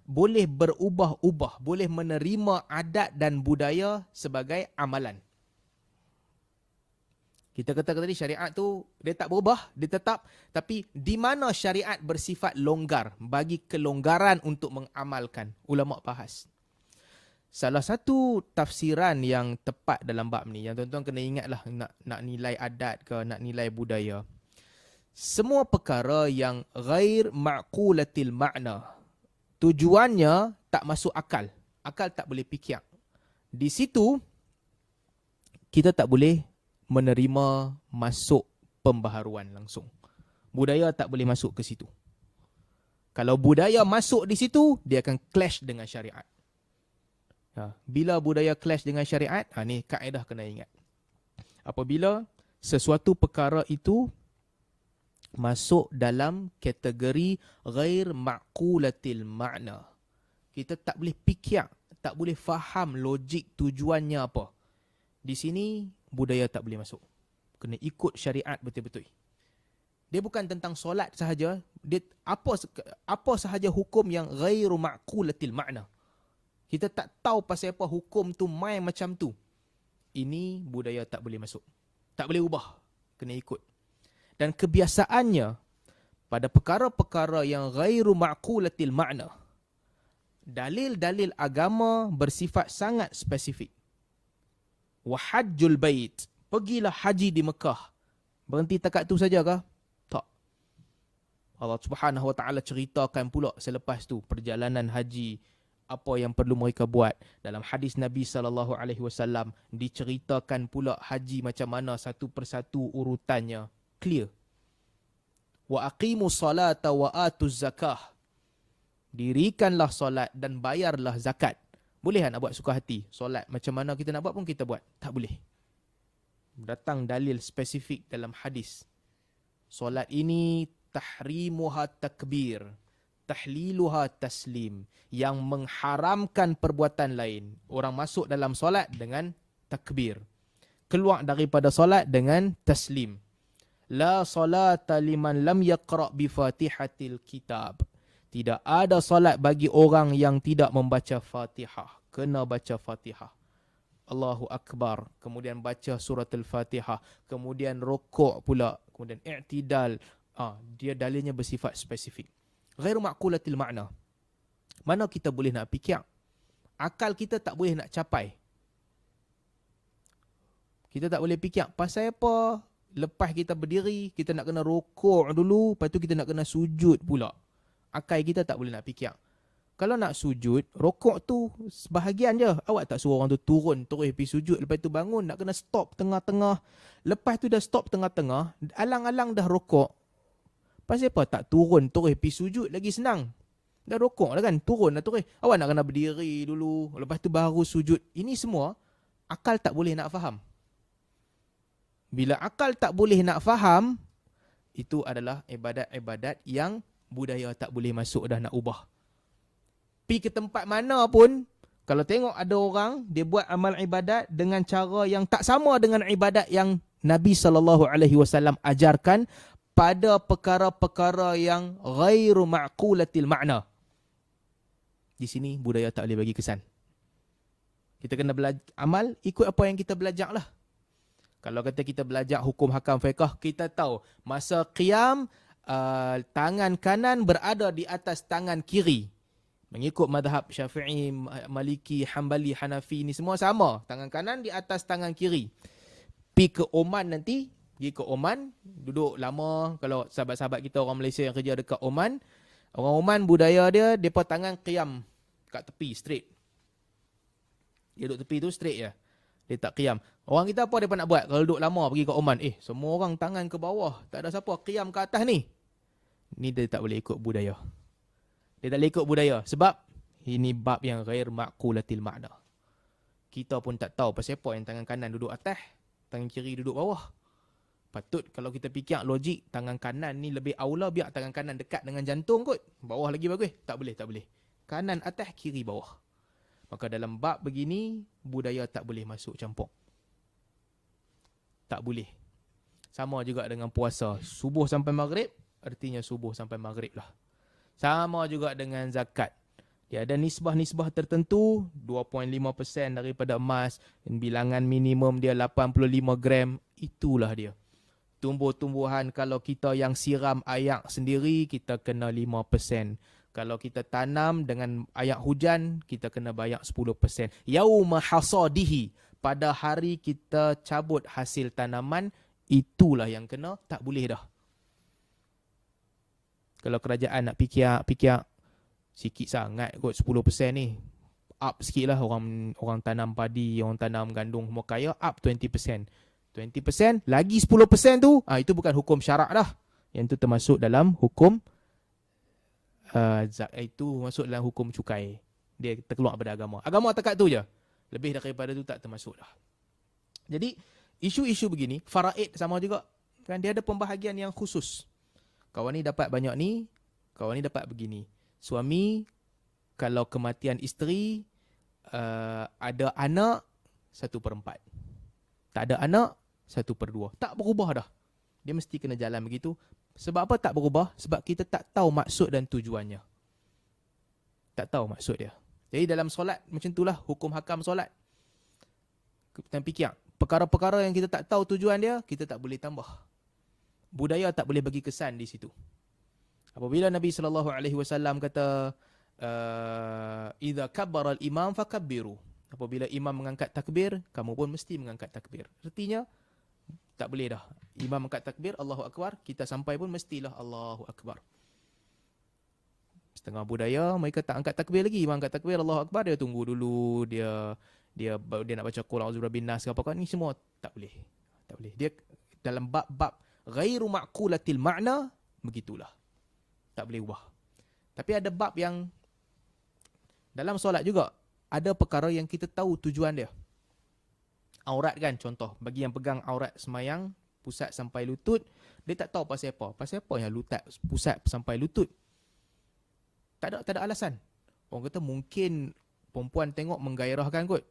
boleh berubah-ubah, boleh menerima adat dan budaya sebagai amalan. Kita kata tadi syariat tu dia tak berubah, dia tetap, tapi di mana syariat bersifat longgar, bagi kelonggaran untuk mengamalkan, ulama bahas. Salah satu tafsiran yang tepat dalam bab ni, yang tuan-tuan kena ingatlah nak nilai adat ke, nak nilai budaya. Semua perkara yang ghair ma'qulatil ma'na, tujuannya tak masuk akal. Akal tak boleh fikir. Di situ, kita tak boleh menerima masuk pembaharuan langsung. Budaya tak boleh masuk ke situ. Kalau budaya masuk di situ, dia akan clash dengan syariat. Bila budaya clash dengan syariat, ni kaedah kena ingat. Apabila sesuatu perkara itu masuk dalam kategori ghair ma'qulatil ma'na, kita tak boleh fikir, tak boleh faham logik tujuannya apa, di sini budaya tak boleh masuk. Kena ikut syariat betul-betul. Dia bukan tentang solat sahaja, dia apa sahaja hukum yang ghairu ma'qulatil ma'na, kita tak tahu pasal apa hukum tu main macam tu, ini budaya tak boleh masuk. Tak boleh ubah, kena ikut. dan kebiasaannya pada perkara-perkara yang ghairu ma'qulatil ma'na. Dalil-dalil agama bersifat sangat spesifik. Wa hajjul bait, pergilah haji di Mekah. Berhenti takat tu saja kah? Tak. Allah Subhanahu Wa Taala ceritakan pula selepas tu perjalanan haji, apa yang perlu mereka buat. Dalam hadis Nabi SAW diceritakan pula haji macam mana satu persatu urutannya. Clear. Wa aqimus salata wa atuz zakah. Dirikanlah solat dan bayarlah zakat. Boleh tak nak buat suka hati? Solat macam mana kita nak buat pun kita buat. Tak boleh. Datang dalil spesifik dalam hadis. Solat ini tahrimuha takbir, tahliluha taslim. Yang mengharamkan perbuatan lain. Orang masuk dalam solat dengan takbir. Keluar daripada solat dengan taslim. La salata liman lam yaqra' bi fatihatil kitab. Tidak ada solat bagi orang yang tidak membaca Fatihah. Kena baca Fatihah. Allahu Akbar. Kemudian baca surah Al-Fatihah. Kemudian rokok pula. Kemudian i'tidal. Dia dalilnya bersifat spesifik. Ghairu ma'qulatil ma'na. Mana kita boleh nak fikir? Akal kita tak boleh nak capai. Kita tak boleh fikir. Pasal apa? Lepas kita berdiri, kita nak kena rokok dulu. Lepas tu kita nak kena sujud pula. Akal kita tak boleh nak fikir. Kalau nak sujud, rokok tu sebahagian je. Awak tak suruh orang tu turun terus pergi sujud. Lepas tu bangun, nak kena stop tengah-tengah. Lepas tu dah stop tengah-tengah, alang-alang dah rokok. Pasal apa tak turun terus pergi sujud lagi senang? Dah rokok dah kan, turun dah terus. Awak nak kena berdiri dulu, lepas tu baru sujud. Ini semua, akal tak boleh nak faham. Bila akal tak boleh nak faham, itu adalah ibadat-ibadat yang budaya tak boleh masuk dah nak ubah. Pergi ke tempat mana pun, kalau tengok ada orang, dia buat amal ibadat dengan cara yang tak sama dengan ibadat yang Nabi SAW ajarkan pada perkara-perkara yang ghairu ma'qulatil ma'na. Di sini budaya tak boleh bagi kesan. Kita kena amal ikut apa yang kita belajar lah. Kalau kata kita belajar hukum hakam fiqh, kita tahu masa qiyam, tangan kanan berada di atas tangan kiri. Mengikut madhab Syafi'i, Maliki, Hanbali, Hanafi ni semua sama. Tangan kanan di atas tangan kiri. Pergi ke Oman nanti, pergi ke Oman, duduk lama. Kalau sahabat-sahabat kita orang Malaysia yang kerja dekat Oman, orang Oman budaya dia, mereka tangan qiyam kat tepi, straight. Dia duduk tepi tu straight je. Dia tak qiyam. Orang kita apa mereka nak buat? Kalau duduk lama pergi ke Oman, semua orang tangan ke bawah. Tak ada siapa qiyam ke atas ni. Ni dia tak boleh ikut budaya. Dia tak boleh ikut budaya. Sebab ini bab yang ghair ma'qulatil ma'na. Kita pun tak tahu pasal apa yang tangan kanan duduk atas, tangan kiri duduk bawah. Patut kalau kita fikir logik, tangan kanan ni lebih aula biar tangan kanan dekat dengan jantung kot. Bawah lagi bagus. Tak boleh, tak boleh. Kanan atas, kiri bawah. Maka dalam bab begini, budaya tak boleh masuk campur. Tak boleh. Sama juga dengan puasa. Subuh sampai maghrib, artinya subuh sampai maghrib lah. Sama juga dengan zakat. Dia ada nisbah-nisbah tertentu, 2.5% daripada emas, bilangan minimum dia 85 gram, itulah dia. Tumbuh-tumbuhan kalau kita yang siram air sendiri, kita kena 5%. Kalau kita tanam dengan air hujan, kita kena bayar 10%. Yauma hasadihi, pada hari kita cabut hasil tanaman, itulah yang kena, tak boleh dah. Kalau kerajaan nak fikir sikit sangat kot 10% ni. Up sikit lah orang tanam padi, orang tanam gandum semua kaya, up 20%. 20%, lagi 10% tu, itu bukan hukum syarak dah. Yang tu termasuk dalam hukum, itu masuk dalam hukum cukai. Dia terkeluar pada agama. Agama takat tu je. Lebih daripada tu tak termasuk dah. Jadi, isu-isu begini, faraid sama juga. Kan dia ada pembahagian yang khusus. Kawan ni dapat banyak ni, kawan ni dapat begini. Suami, kalau kematian isteri, ada anak, 1/4. Tak ada anak, 1/2. Tak berubah dah. Dia mesti kena jalan begitu. Sebab apa tak berubah? Sebab kita tak tahu maksud dan tujuannya. Tak tahu maksud dia. Jadi dalam solat, macam itulah hukum hakam solat. Kita fikir, perkara-perkara yang kita tak tahu tujuan dia, kita tak boleh tambah. budaya tak boleh bagi kesan di situ. Apabila Nabi SAW kata, idza kabbara al-imam fakabbiru. Apabila imam mengangkat takbir, kamu pun mesti mengangkat takbir. Artinya, tak boleh dah. Imam angkat takbir, Allahu Akbar, kita sampai pun mestilah Allahu Akbar. Setengah budaya, mereka tak angkat takbir lagi. Imam angkat takbir, Allahu Akbar, dia tunggu dulu, dia nak baca Qul a'udzu birabbin nas ke apa, ni semua tak boleh. Tak boleh. Dia dalam bab-bab ghairu ma'qulatil ma'na, begitulah. Tak boleh ubah. Tapi ada bab yang dalam solat juga, ada perkara yang kita tahu tujuan dia. Aurat kan, contoh. Bagi yang pegang aurat semayang, pusat sampai lutut, dia tak tahu pasal apa. Pasal apa yang pusat sampai lutut? Tak ada alasan. Orang kata mungkin perempuan tengok menggairahkan kot.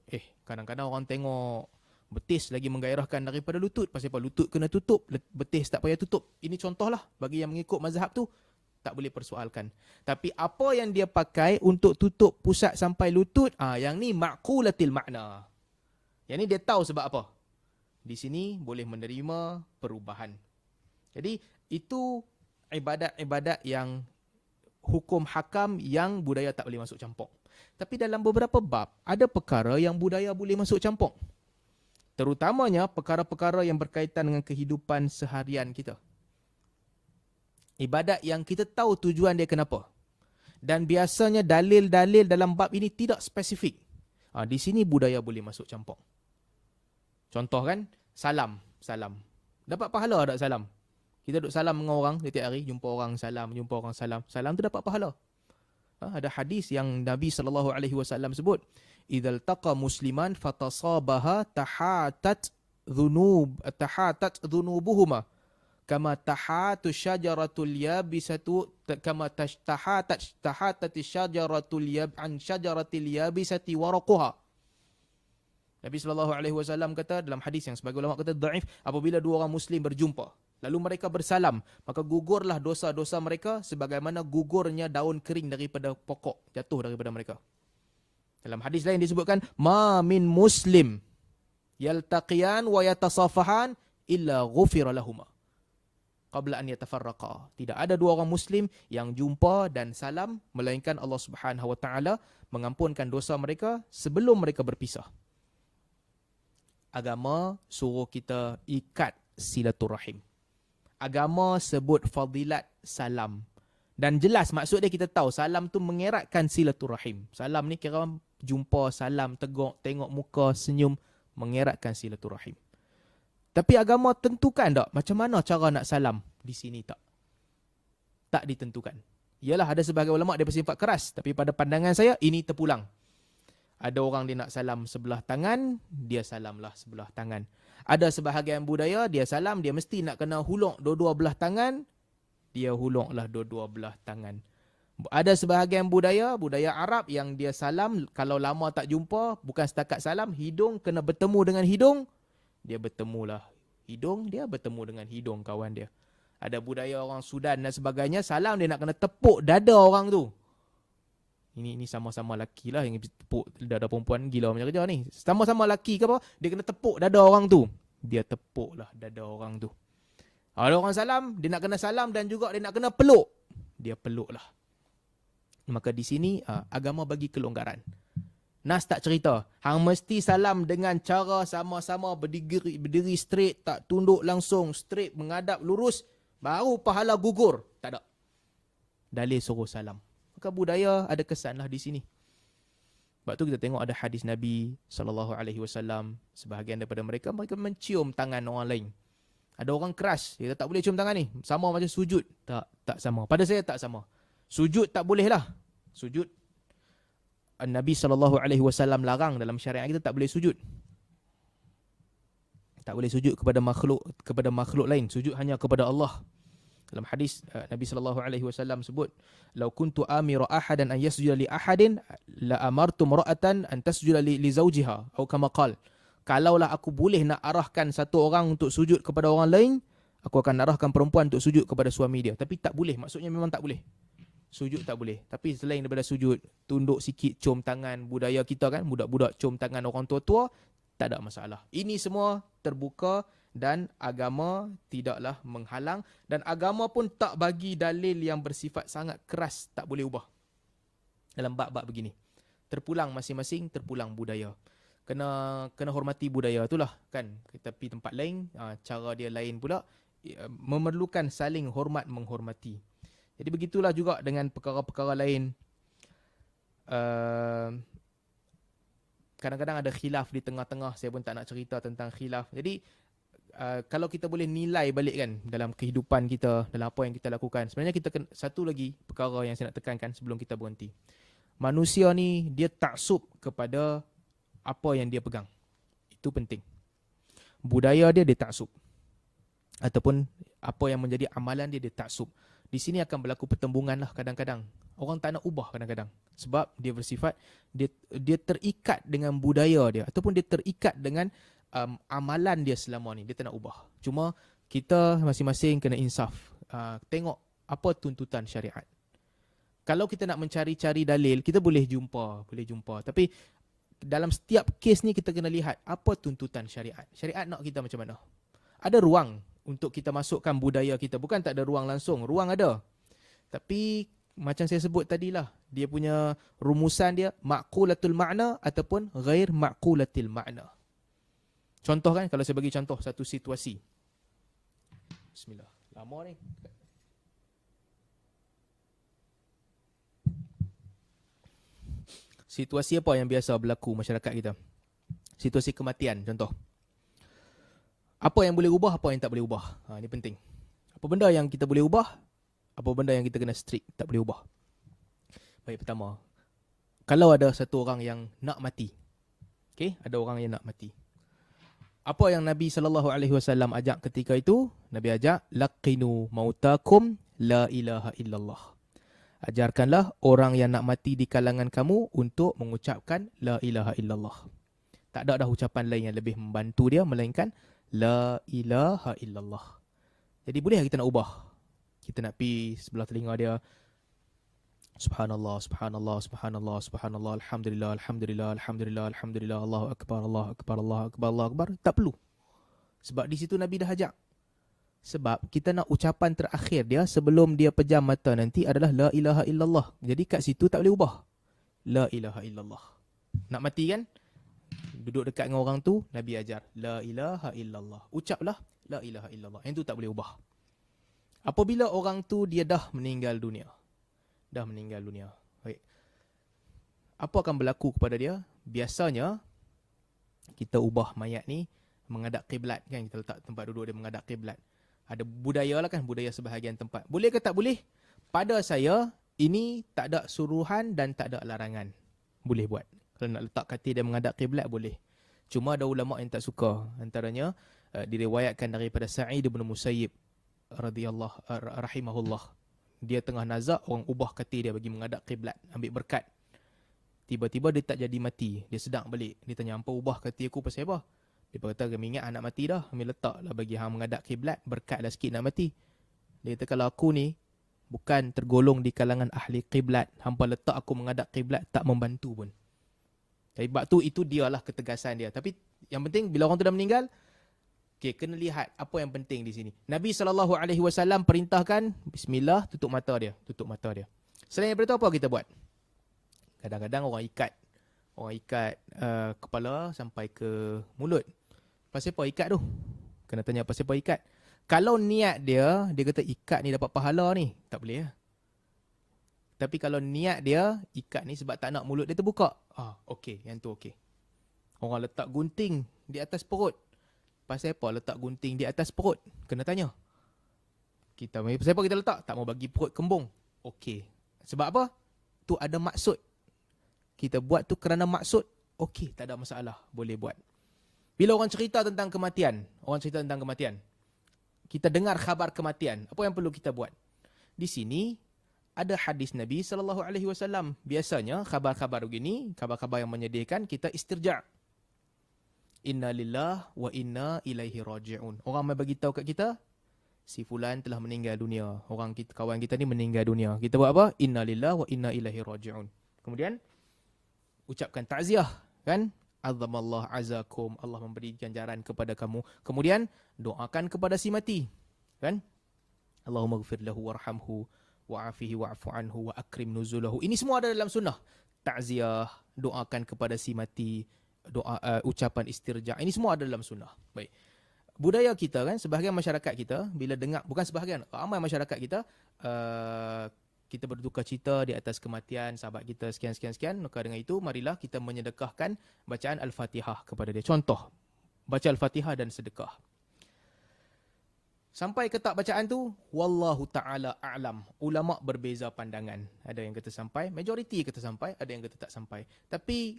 Kadang-kadang orang tengok betis lagi menggairahkan daripada lutut. Pasal apa? Lutut kena tutup, betis tak payah tutup. Ini contohlah bagi yang mengikut mazhab tu, tak boleh persoalkan. Tapi apa yang dia pakai untuk tutup pusat sampai lutut, yang ni ma'qulatil makna. Yang ni dia tahu sebab apa. Di sini boleh menerima perubahan. Jadi itu ibadat-ibadat yang hukum hakam yang budaya tak boleh masuk campur. Tapi dalam beberapa bab, ada perkara yang budaya boleh masuk campur. Terutamanya perkara-perkara yang berkaitan dengan kehidupan seharian kita. Ibadat yang kita tahu tujuan dia kenapa. Dan biasanya dalil-dalil dalam bab ini tidak spesifik. Di sini budaya boleh masuk campur. Contoh kan, salam. Dapat pahala tak salam? Kita duduk salam dengan orang setiap hari, jumpa orang salam. Salam tu dapat pahala. Ada hadis yang Nabi SAW sebut, idzal taqa musliman fatasabaha tahatat dhunubuhuma kama tahatu syajaratul yabisatu kama tahatat syajaratul yab an syajaratil yabisati waraquha. Nabi SAW kata dalam hadis yang sebagai ulama kata dhaif, apabila dua orang muslim berjumpa lalu mereka bersalam, maka gugurlah dosa-dosa mereka sebagaimana gugurnya daun kering daripada pokok jatuh daripada mereka. Dalam hadis lain disebutkan, ma min muslim yaltaqiyan wa yatasafahan illa ghufira lahuma qabla an yatafarraqa. Tidak ada dua orang muslim yang jumpa dan salam melainkan Allah Subhanahu wa taala mengampunkan dosa mereka sebelum mereka berpisah. Agama suruh kita ikat silaturahim. Agama sebut fadilat salam. Dan jelas maksud dia kita tahu salam tu mengeratkan silaturahim. Salam ni kira jumpa, salam, tengok muka, senyum, mengeratkan silaturahim. Tapi agama tentukan tak macam mana cara nak salam? Di sini tak. Tak ditentukan. Yalah, ada sebahagian ulama dia bersifat keras. Tapi pada pandangan saya, ini terpulang. Ada orang dia nak salam sebelah tangan, dia salamlah sebelah tangan. Ada sebahagian budaya, dia salam, dia mesti nak kena huluk dua-dua belah tangan, dia huluklah dua-dua belah tangan. Ada sebahagian budaya Arab yang dia salam, kalau lama tak jumpa, bukan setakat salam, hidung kena bertemu dengan hidung, dia bertemulah hidung, dia bertemu dengan hidung kawan dia. Ada budaya orang Sudan dan sebagainya, salam dia nak kena tepuk dada orang tu. Ini sama-sama lelaki lah yang tepuk dada perempuan, gila macam kerja ni. Sama-sama lelaki ke apa, dia kena tepuk dada orang tu. Dia tepuklah dada orang tu. Ada orang salam, dia nak kena salam dan juga dia nak kena peluk. Dia peluklah. Maka di sini agama bagi kelonggaran. Nas tak cerita, hang mesti salam dengan cara sama-sama berdiri straight, tak tunduk langsung, straight, menghadap lurus, baru pahala gugur. Tak ada. Dalil suruh salam. Maka budaya ada kesanlah di sini. Sebab tu kita tengok ada hadis Nabi SAW, sebahagian daripada mereka mencium tangan orang lain. Ada orang keras, dia tak boleh cium tangan ni. Sama macam sujud. Tak sama. Pada saya tak sama. Sujud tak boleh lah. Sujud, Nabi SAW larang dalam syariat kita tak boleh sujud. Tak boleh sujud kepada makhluk lain. Sujud hanya kepada Allah. Dalam hadis Nabi SAW sebut, "Lau kuntu amira ahadan an yasjuda li ahadin la amartu mar'atan an tasjuda li zawjiha." Atau kama qala, kalaulah aku boleh nak arahkan satu orang untuk sujud kepada orang lain, aku akan arahkan perempuan untuk sujud kepada suami dia. Tapi tak boleh, maksudnya memang tak boleh. Sujud tak boleh. Tapi selain daripada sujud, tunduk sikit, cium tangan, budaya kita kan, budak-budak cium tangan orang tua-tua, tak ada masalah. Ini semua terbuka dan agama tidaklah menghalang, dan agama pun tak bagi dalil yang bersifat sangat keras tak boleh ubah dalam bab-bab begini. Terpulang masing-masing, terpulang budaya. Kena hormati budaya itulah kan. Kita pergi tempat lain, cara dia lain pula, memerlukan saling hormat menghormati. Jadi begitulah juga dengan perkara-perkara lain. Kadang-kadang ada khilaf di tengah-tengah, saya pun tak nak cerita tentang khilaf. Jadi kalau kita boleh nilai balik kan dalam kehidupan kita, dalam apa yang kita lakukan, sebenarnya kita satu lagi perkara yang saya nak tekankan sebelum kita berhenti. Manusia ni dia taksub kepada apa yang dia pegang. Itu penting. Budaya dia taksub. Ataupun apa yang menjadi amalan dia taksub. Di sini akan berlaku pertembungan lah kadang-kadang. Orang tak nak ubah kadang-kadang. Sebab dia bersifat, dia terikat dengan budaya dia. Ataupun dia terikat dengan amalan dia selama ni. Dia tak nak ubah. Cuma kita masing-masing kena insaf. Tengok apa tuntutan syariat. Kalau kita nak mencari-cari dalil, kita boleh jumpa. Tapi dalam setiap kes ni kita kena lihat apa tuntutan syariat. Syariat nak kita macam mana? Ada ruang untuk kita masukkan budaya kita. Bukan tak ada ruang langsung. Ruang ada. Tapi macam saya sebut tadilah, dia punya rumusan dia ma'qulatul ma'na ataupun ghair ma'qulatil ma'na. Contoh kan, kalau saya bagi contoh satu situasi. Bismillah. Lama ni. Situasi apa yang biasa berlaku masyarakat kita? Situasi kematian, contoh. Apa yang boleh ubah, apa yang tak boleh ubah. Ini penting. Apa benda yang kita boleh ubah, apa benda yang kita kena strict, tak boleh ubah. Baik, pertama. Kalau ada satu orang yang nak mati. Okay, ada orang yang nak mati. Apa yang Nabi SAW ajak ketika itu? Nabi ajak, laqinu mautakum la ilaha illallah. Ajarkanlah orang yang nak mati di kalangan kamu untuk mengucapkan la ilaha illallah. Tak ada dah ucapan lain yang lebih membantu dia melainkan la ilaha illallah. Jadi boleh kita nak ubah. Kita nak pergi sebelah telinga dia, subhanallah, subhanallah, subhanallah, subhanallah, alhamdulillah, alhamdulillah, alhamdulillah, alhamdulillah, Allahu akbar, Allahu akbar, Allahu akbar, Allahu akbar. Tak perlu. Sebab di situ Nabi dah ajak. Sebab kita nak ucapan terakhir dia sebelum dia pejam mata nanti adalah la ilaha illallah. Jadi kat situ tak boleh ubah. La ilaha illallah. Nak mati kan? Duduk dekat dengan orang tu, Nabi ajar la ilaha illallah. Ucaplah la ilaha illallah. Yang tu tak boleh ubah. Apabila orang tu dia dah meninggal dunia. Dah meninggal dunia. Baik. Apa akan berlaku kepada dia? Biasanya kita ubah mayat ni menghadap kiblat kan, kita letak tempat duduk dia menghadap kiblat. Ada budaya lah kan, budaya sebahagian tempat. Boleh ke tak boleh? Pada saya, ini tak ada suruhan dan tak ada larangan. Boleh buat. Kalau nak letak katil dia menghadap kiblat, boleh. Cuma ada ulama' yang tak suka. Antaranya, diriwayatkan daripada Sa'id bin Musayyib rahimahullah. Dia tengah nazak, orang ubah katil dia bagi menghadap kiblat, ambil berkat. Tiba-tiba dia tak jadi mati. Dia sedang balik. Dia tanya, apa ubah katil aku pasal apa? Dia kata, kami ingat anak mati dah. Kami letaklah bagi hang menghadap kiblat. Berkatlah sikit nak mati. Dia kata, kalau aku ni bukan tergolong di kalangan ahli kiblat, hampa letak aku menghadap kiblat, tak membantu pun. Sebab tu, itu dialah ketegasan dia. Tapi yang penting, bila orang tu dah meninggal, okay, kena lihat apa yang penting di sini. Nabi SAW perintahkan, bismillah, tutup mata dia. Tutup mata dia. Selain daripada itu, apa kita buat? Kadang-kadang orang ikat. Orang ikat kepala sampai ke mulut. Pasal apa ikat tu? Kena tanya pasal apa ikat. Kalau niat dia kata ikat ni dapat pahala ni, tak boleh lah. Tapi kalau niat dia, ikat ni sebab tak nak mulut dia terbuka. Okey, yang tu okey. Orang letak gunting di atas perut. Pasal apa letak gunting di atas perut? Kena tanya. Pasal apa kita letak? Tak mau bagi perut kembung. Okey. Sebab apa? Tu ada maksud. Kita buat tu kerana maksud. Okey, tak ada masalah. Boleh buat. Bila orang cerita tentang kematian, kita dengar khabar kematian, apa yang perlu kita buat? Di sini ada hadis Nabi SAW. Biasanya khabar-khabar begini, khabar-khabar yang menyedihkan, kita istirja'. Inna lillah wa inna ilaihi raji'un. Orang mai bagi tahu kat kita, si fulan telah meninggal dunia. Orang kita, kawan kita ni meninggal dunia. Kita buat apa? Inna lillah wa inna ilaihi raji'un. Kemudian ucapkan takziah, kan? Azamallah azakum, Allah memberi ganjaran kepada kamu. Kemudian doakan kepada si mati, kan? Allahumma ghfir lahu warhamhu wa'afihi wa'fu anhu wa akrim nuzulahu. Ini semua ada dalam sunnah. Ta'ziah, doakan kepada si mati, doa ucapan istirja. Ini semua ada dalam sunnah. Baik. Budaya kita kan, sebahagian masyarakat kita bila dengar, bukan sebahagian, ramai masyarakat kita kita berduka cita di atas kematian sahabat kita sekian. Maka dengan itu marilah kita menyedekahkan bacaan Al-Fatihah kepada dia. Contoh, baca Al-Fatihah dan sedekah. Sampai ke tak bacaan tu, wallahu ta'ala a'lam. Ulama' berbeza pandangan. Ada yang kata sampai, majoriti kata sampai, ada yang kata tak sampai. Tapi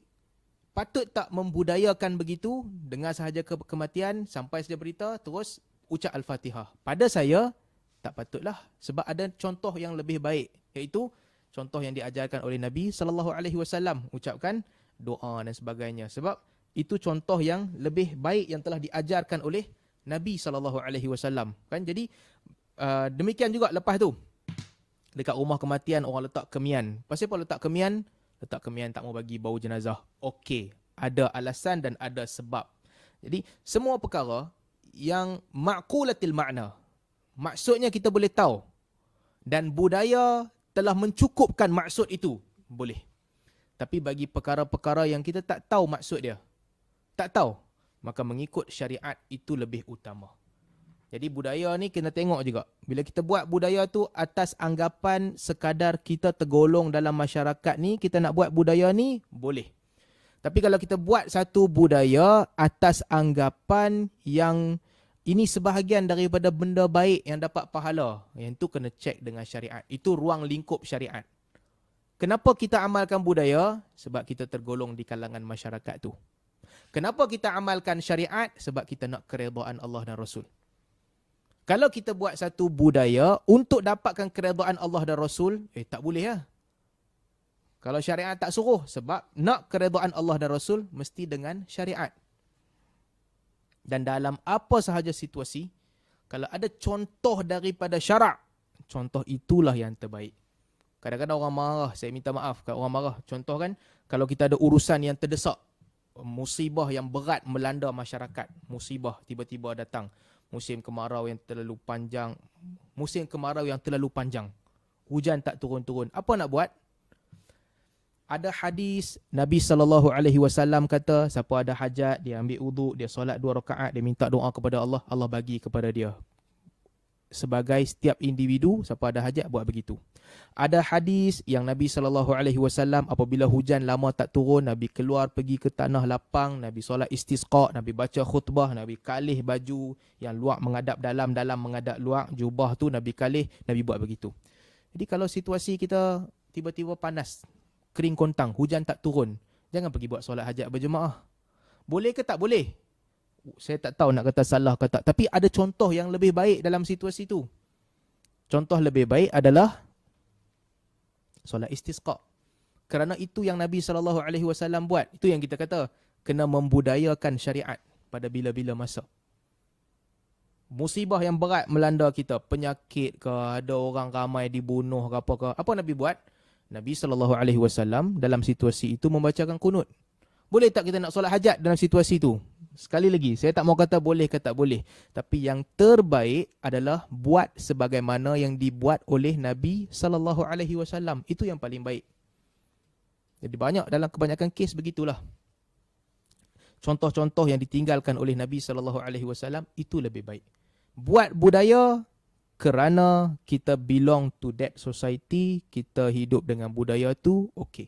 patut tak membudayakan begitu, dengar sahaja kematian, sampai saja berita, terus ucap Al-Fatihah. Pada saya, tak patutlah. Sebab ada contoh yang lebih baik, iaitu contoh yang diajarkan oleh Nabi SAW. Ucapkan doa dan sebagainya. Sebab itu contoh yang lebih baik yang telah diajarkan oleh Nabi SAW. Kan? Jadi demikian juga lepas tu. Dekat rumah kematian orang letak kemian. Pasal apa letak kemian? Letak kemian tak mau bagi bau jenazah. Okey, ada alasan dan ada sebab. Jadi semua perkara yang ma'qulatil makna, maksudnya kita boleh tahu, dan budaya telah mencukupkan maksud itu, boleh. Tapi bagi perkara-perkara yang kita tak tahu maksud dia, tak tahu, maka mengikut syariat itu lebih utama. Jadi budaya ni kena tengok juga. Bila kita buat budaya tu atas anggapan sekadar kita tergolong dalam masyarakat ni, kita nak buat budaya ni, boleh. Tapi kalau kita buat satu budaya atas anggapan yang ini sebahagian daripada benda baik yang dapat pahala, yang tu kena cek dengan syariat. Itu ruang lingkup syariat. Kenapa kita amalkan budaya? Sebab kita tergolong di kalangan masyarakat tu. Kenapa kita amalkan syariat? Sebab kita nak keredaan Allah dan Rasul. Kalau kita buat satu budaya untuk dapatkan keredaan Allah dan Rasul, tak boleh lah. Kalau syariat tak suruh, sebab nak keredaan Allah dan Rasul mesti dengan syariat. Dan dalam apa sahaja situasi, kalau ada contoh daripada syarak, contoh itulah yang terbaik. Kadang-kadang orang marah, saya minta maaf kalau orang marah. Contoh kan, kalau kita ada urusan yang terdesak, musibah yang berat melanda masyarakat, musibah tiba-tiba datang, musim kemarau yang terlalu panjang, hujan tak turun-turun, apa nak buat? Ada hadis Nabi SAW kata, siapa ada hajat, dia ambil uduk, dia solat 2 rakaat, dia minta doa kepada Allah, Allah bagi kepada dia. Sebagai setiap individu, siapa ada hajat buat begitu. Ada hadis yang Nabi SAW apabila hujan lama tak turun, Nabi keluar pergi ke tanah lapang, Nabi solat istisqa, Nabi baca khutbah, Nabi kalih baju yang luar menghadap dalam, dalam menghadap luar, jubah tu Nabi kalih, Nabi buat begitu. Jadi kalau situasi kita tiba-tiba panas, kering kontang, hujan tak turun, jangan pergi buat solat hajat berjemaah. Boleh ke tak boleh? Saya tak tahu nak kata salah ke tak. Tapi ada contoh yang lebih baik dalam situasi tu. Contoh lebih baik adalah solat istisqa. Kerana itu yang Nabi SAW buat. Itu yang kita kata, kena membudayakan syariat pada bila-bila masa. Musibah yang berat melanda kita, penyakit ke, ada orang ramai dibunuh ke apa ke. Apa Nabi buat? Nabi SAW dalam situasi itu membacakan kunut. Boleh tak kita nak solat hajat dalam situasi itu? Sekali lagi, saya tak mau kata boleh ke tak boleh. Tapi yang terbaik adalah buat sebagaimana yang dibuat oleh Nabi SAW. Itu yang paling baik. Jadi banyak dalam kebanyakan kes begitulah. Contoh-contoh yang ditinggalkan oleh Nabi SAW, itu lebih baik. Buat budaya kerana kita belong to that society, kita hidup dengan budaya tu, okey.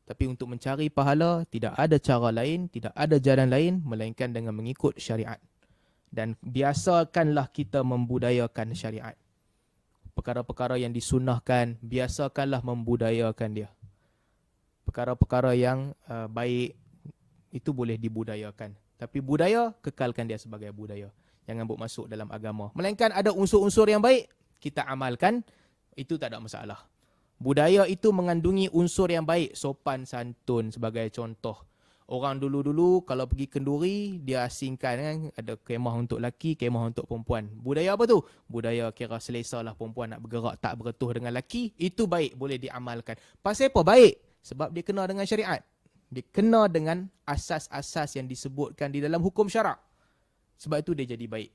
Tapi untuk mencari pahala, tidak ada cara lain, tidak ada jalan lain, melainkan dengan mengikut syariat. Dan biasakanlah kita membudayakan syariat. Perkara-perkara yang disunnahkan, biasakanlah membudayakan dia. Perkara-perkara yang baik, itu boleh dibudayakan. Tapi budaya, kekalkan dia sebagai budaya. Jangan buat masuk dalam agama. Melainkan ada unsur-unsur yang baik, kita amalkan, itu tak ada masalah. Budaya itu mengandungi unsur yang baik, sopan santun sebagai contoh. Orang dulu-dulu kalau pergi kenduri, dia asingkan kan, ada kemah untuk lelaki, kemah untuk perempuan. Budaya apa tu? Budaya kira selesa lah perempuan nak bergerak tak beretuh dengan lelaki, itu baik, boleh diamalkan. Pasal apa baik? Sebab dia kena dengan syariat. Dia kena dengan asas-asas yang disebutkan di dalam hukum syarak. Sebab itu dia jadi baik.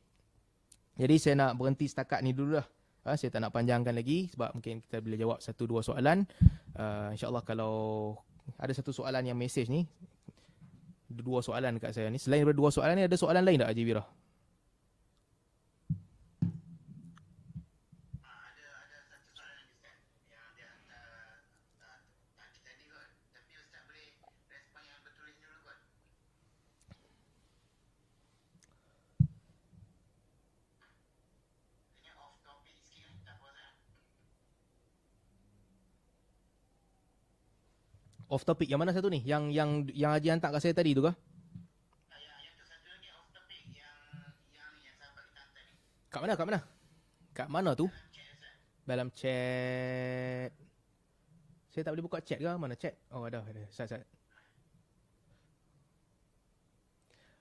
Jadi saya nak berhenti setakat ni dulu lah. Saya tak nak panjangkan lagi sebab mungkin kita boleh jawab 1-2 soalan. InsyaAllah kalau ada satu soalan yang mesej ni, 2 soalan dekat saya ni. Selain daripada 2 soalan ni, ada soalan lain tak Haji Wira? Off topic yang mana satu ni? Yang Haji hantar kat saya tadi tu kah? Kat mana? Kat mana? Kat mana tu? Dalam chat. Saya tak boleh buka chat ke? Mana chat? Oh ada. Sat.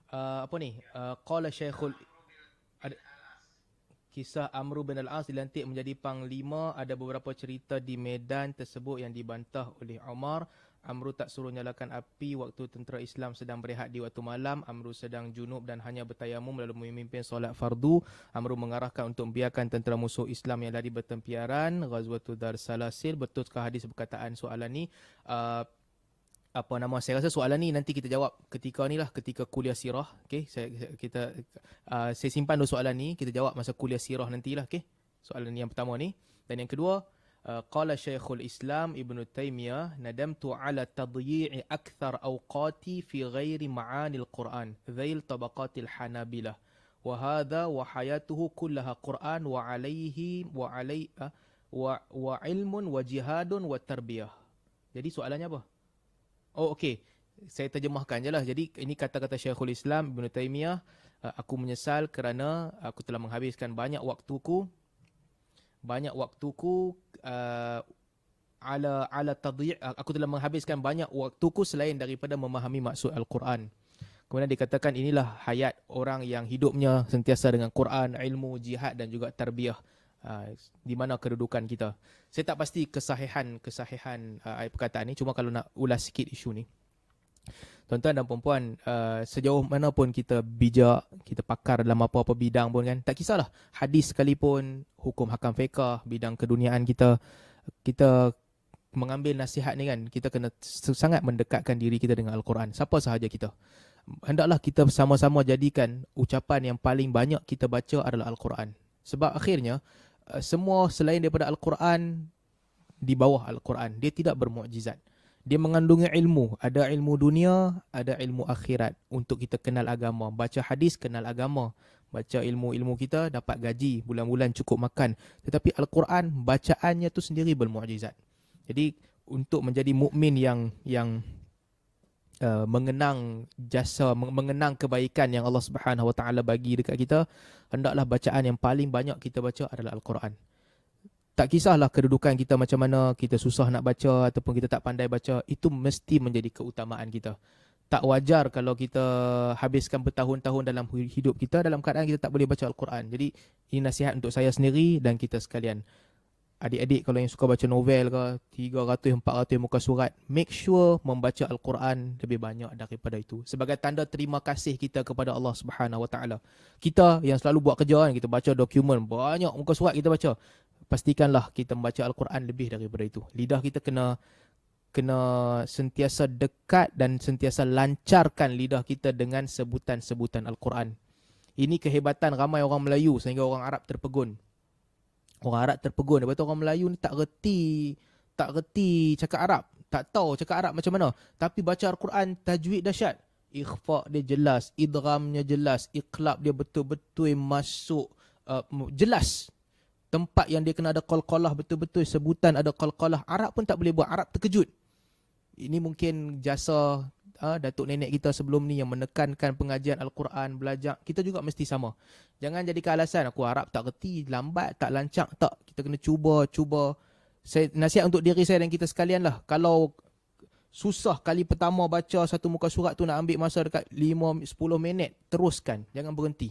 Apa ni? Qala Syekhul ada kisah Amru bin Al-As dilantik menjadi panglima. Ada beberapa cerita di medan tersebut yang dibantah oleh Umar. Amru tak suruh nyalakan api waktu tentera Islam sedang berehat di waktu malam. Amru sedang junub dan hanya bertayamum lalu memimpin solat fardu. Amru mengarahkan untuk membiarkan tentera musuh Islam yang lari bertempiaran. Ghazwatul Dar Salasil. Betulkah hadis perkataan soalan ni? Saya rasa soalan ni nanti kita jawab ketika kuliah sirah. Okey, saya simpan dulu soalan ni, kita jawab masa kuliah sirah nantilah. Okey, soalan yang pertama ni. Dan yang kedua, qala Syekhul Islam Ibn Taymiyah, nadamtu ala tadyi'i akthar awqati fi ghairi ma'anil Quran dhail tabaqatil Hanabilah wa hadha wa hayatuhu kullaha Quran wa alaihi wa ilmun wa jihadun wa tarbiyah. Jadi soalannya apa? Oh okey, saya terjemahkan je lah. Jadi ini kata-kata Syekhul Islam Ibn Taymiyah. Aku menyesal kerana aku telah menghabiskan banyak waktuku ala tadyi'. Aku telah menghabiskan banyak waktuku selain daripada memahami maksud Al-Quran. Kemudian dikatakan inilah hayat orang yang hidupnya sentiasa dengan Quran, ilmu, jihad dan juga tarbiyah. Di mana kedudukan kita. Saya tak pasti kesahihan perkataan ni, cuma kalau nak ulas sikit isu ni. Tuan-tuan dan puan-puan, sejauh mana pun kita bijak, kita pakar dalam apa-apa bidang pun kan, tak kisahlah hadis sekalipun, hukum hakam fiqh, bidang keduniaan kita mengambil nasihat ni kan, kita kena sangat mendekatkan diri kita dengan Al-Quran. Siapa sahaja kita, hendaklah kita sama-sama jadikan ucapan yang paling banyak kita baca adalah Al-Quran. Sebab akhirnya semua selain daripada Al-Quran, di bawah Al-Quran, dia tidak bermukjizat. Dia mengandungi ilmu. Ada ilmu dunia, ada ilmu akhirat. Untuk kita kenal agama. Baca hadis, kenal agama. Baca ilmu-ilmu kita, dapat gaji. Bulan-bulan cukup makan. Tetapi Al-Quran, bacaannya tu sendiri bermukjizat. Jadi, untuk menjadi mukmin yang mengenang jasa, mengenang kebaikan yang Allah Subhanahu Wa Taala bagi dekat kita, hendaklah bacaan yang paling banyak kita baca adalah Al-Quran. Tak kisahlah kedudukan kita macam mana, kita susah nak baca ataupun kita tak pandai baca, itu mesti menjadi keutamaan kita. Tak wajar kalau kita habiskan bertahun-tahun dalam hidup kita dalam keadaan kita tak boleh baca Al-Quran. Jadi ini nasihat untuk saya sendiri dan kita sekalian. Adik-adik kalau yang suka baca novel ke, 300-400 muka surat, make sure membaca Al-Quran lebih banyak daripada itu. Sebagai tanda terima kasih kita kepada Allah Subhanahu Wa Taala. Kita yang selalu buat kerja kan, kita baca dokumen, banyak muka surat kita baca. Pastikanlah kita membaca Al-Quran lebih daripada itu. Lidah kita kena sentiasa dekat dan sentiasa lancarkan lidah kita dengan sebutan-sebutan Al-Quran. Ini kehebatan ramai orang Melayu sehingga orang Arab terpegun. Orang Arab terpegun. Lepas tu orang Melayu ni tak reti cakap Arab. Tak tahu cakap Arab macam mana. Tapi baca Al-Quran tajwid dahsyat. Ikhfa' dia jelas. Idghamnya jelas. Iqlab dia betul-betul masuk. Jelas. Tempat yang dia kena ada qalqalah betul-betul. Sebutan ada qalqalah. Arab pun tak boleh buat. Arab terkejut. Ini mungkin jasa datuk nenek kita sebelum ni yang menekankan pengajian Al-Quran, belajar. Kita juga mesti sama. Jangan jadikan alasan aku Arab tak reti, lambat, tak lancak. Tak. Kita kena cuba. Saya nasihat untuk diri saya dan kita sekalian lah. Kalau susah kali pertama baca satu muka surat tu nak ambil masa dekat 5-10 minit, teruskan. Jangan berhenti.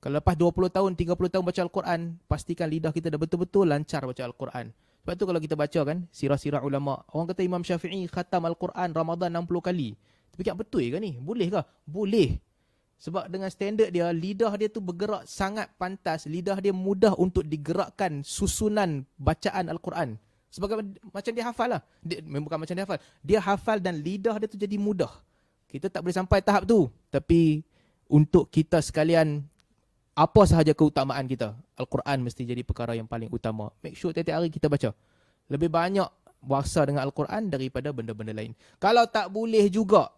Kalau lepas 20 tahun, 30 tahun baca Al-Quran, pastikan lidah kita dah betul-betul lancar baca Al-Quran. Sebab tu kalau kita baca kan, sirah-sirah ulama'. Orang kata Imam Syafi'i khatam Al-Quran Ramadan 60 kali. Tapi kat betul ke ni? Boleh ke? Boleh. Sebab dengan standard dia, lidah dia tu bergerak sangat pantas, lidah dia mudah untuk digerakkan susunan bacaan Al-Quran. Sebagai macam dia hafal lah. Bukan macam dia hafal. Dia hafal dan lidah dia tu jadi mudah. Kita tak boleh sampai tahap tu. Tapi untuk kita sekalian, apa sahaja keutamaan kita, Al-Quran mesti jadi perkara yang paling utama. Make sure tiap-tiap hari kita baca. Lebih banyak bahasa dengan Al-Quran daripada benda-benda lain. Kalau tak boleh juga,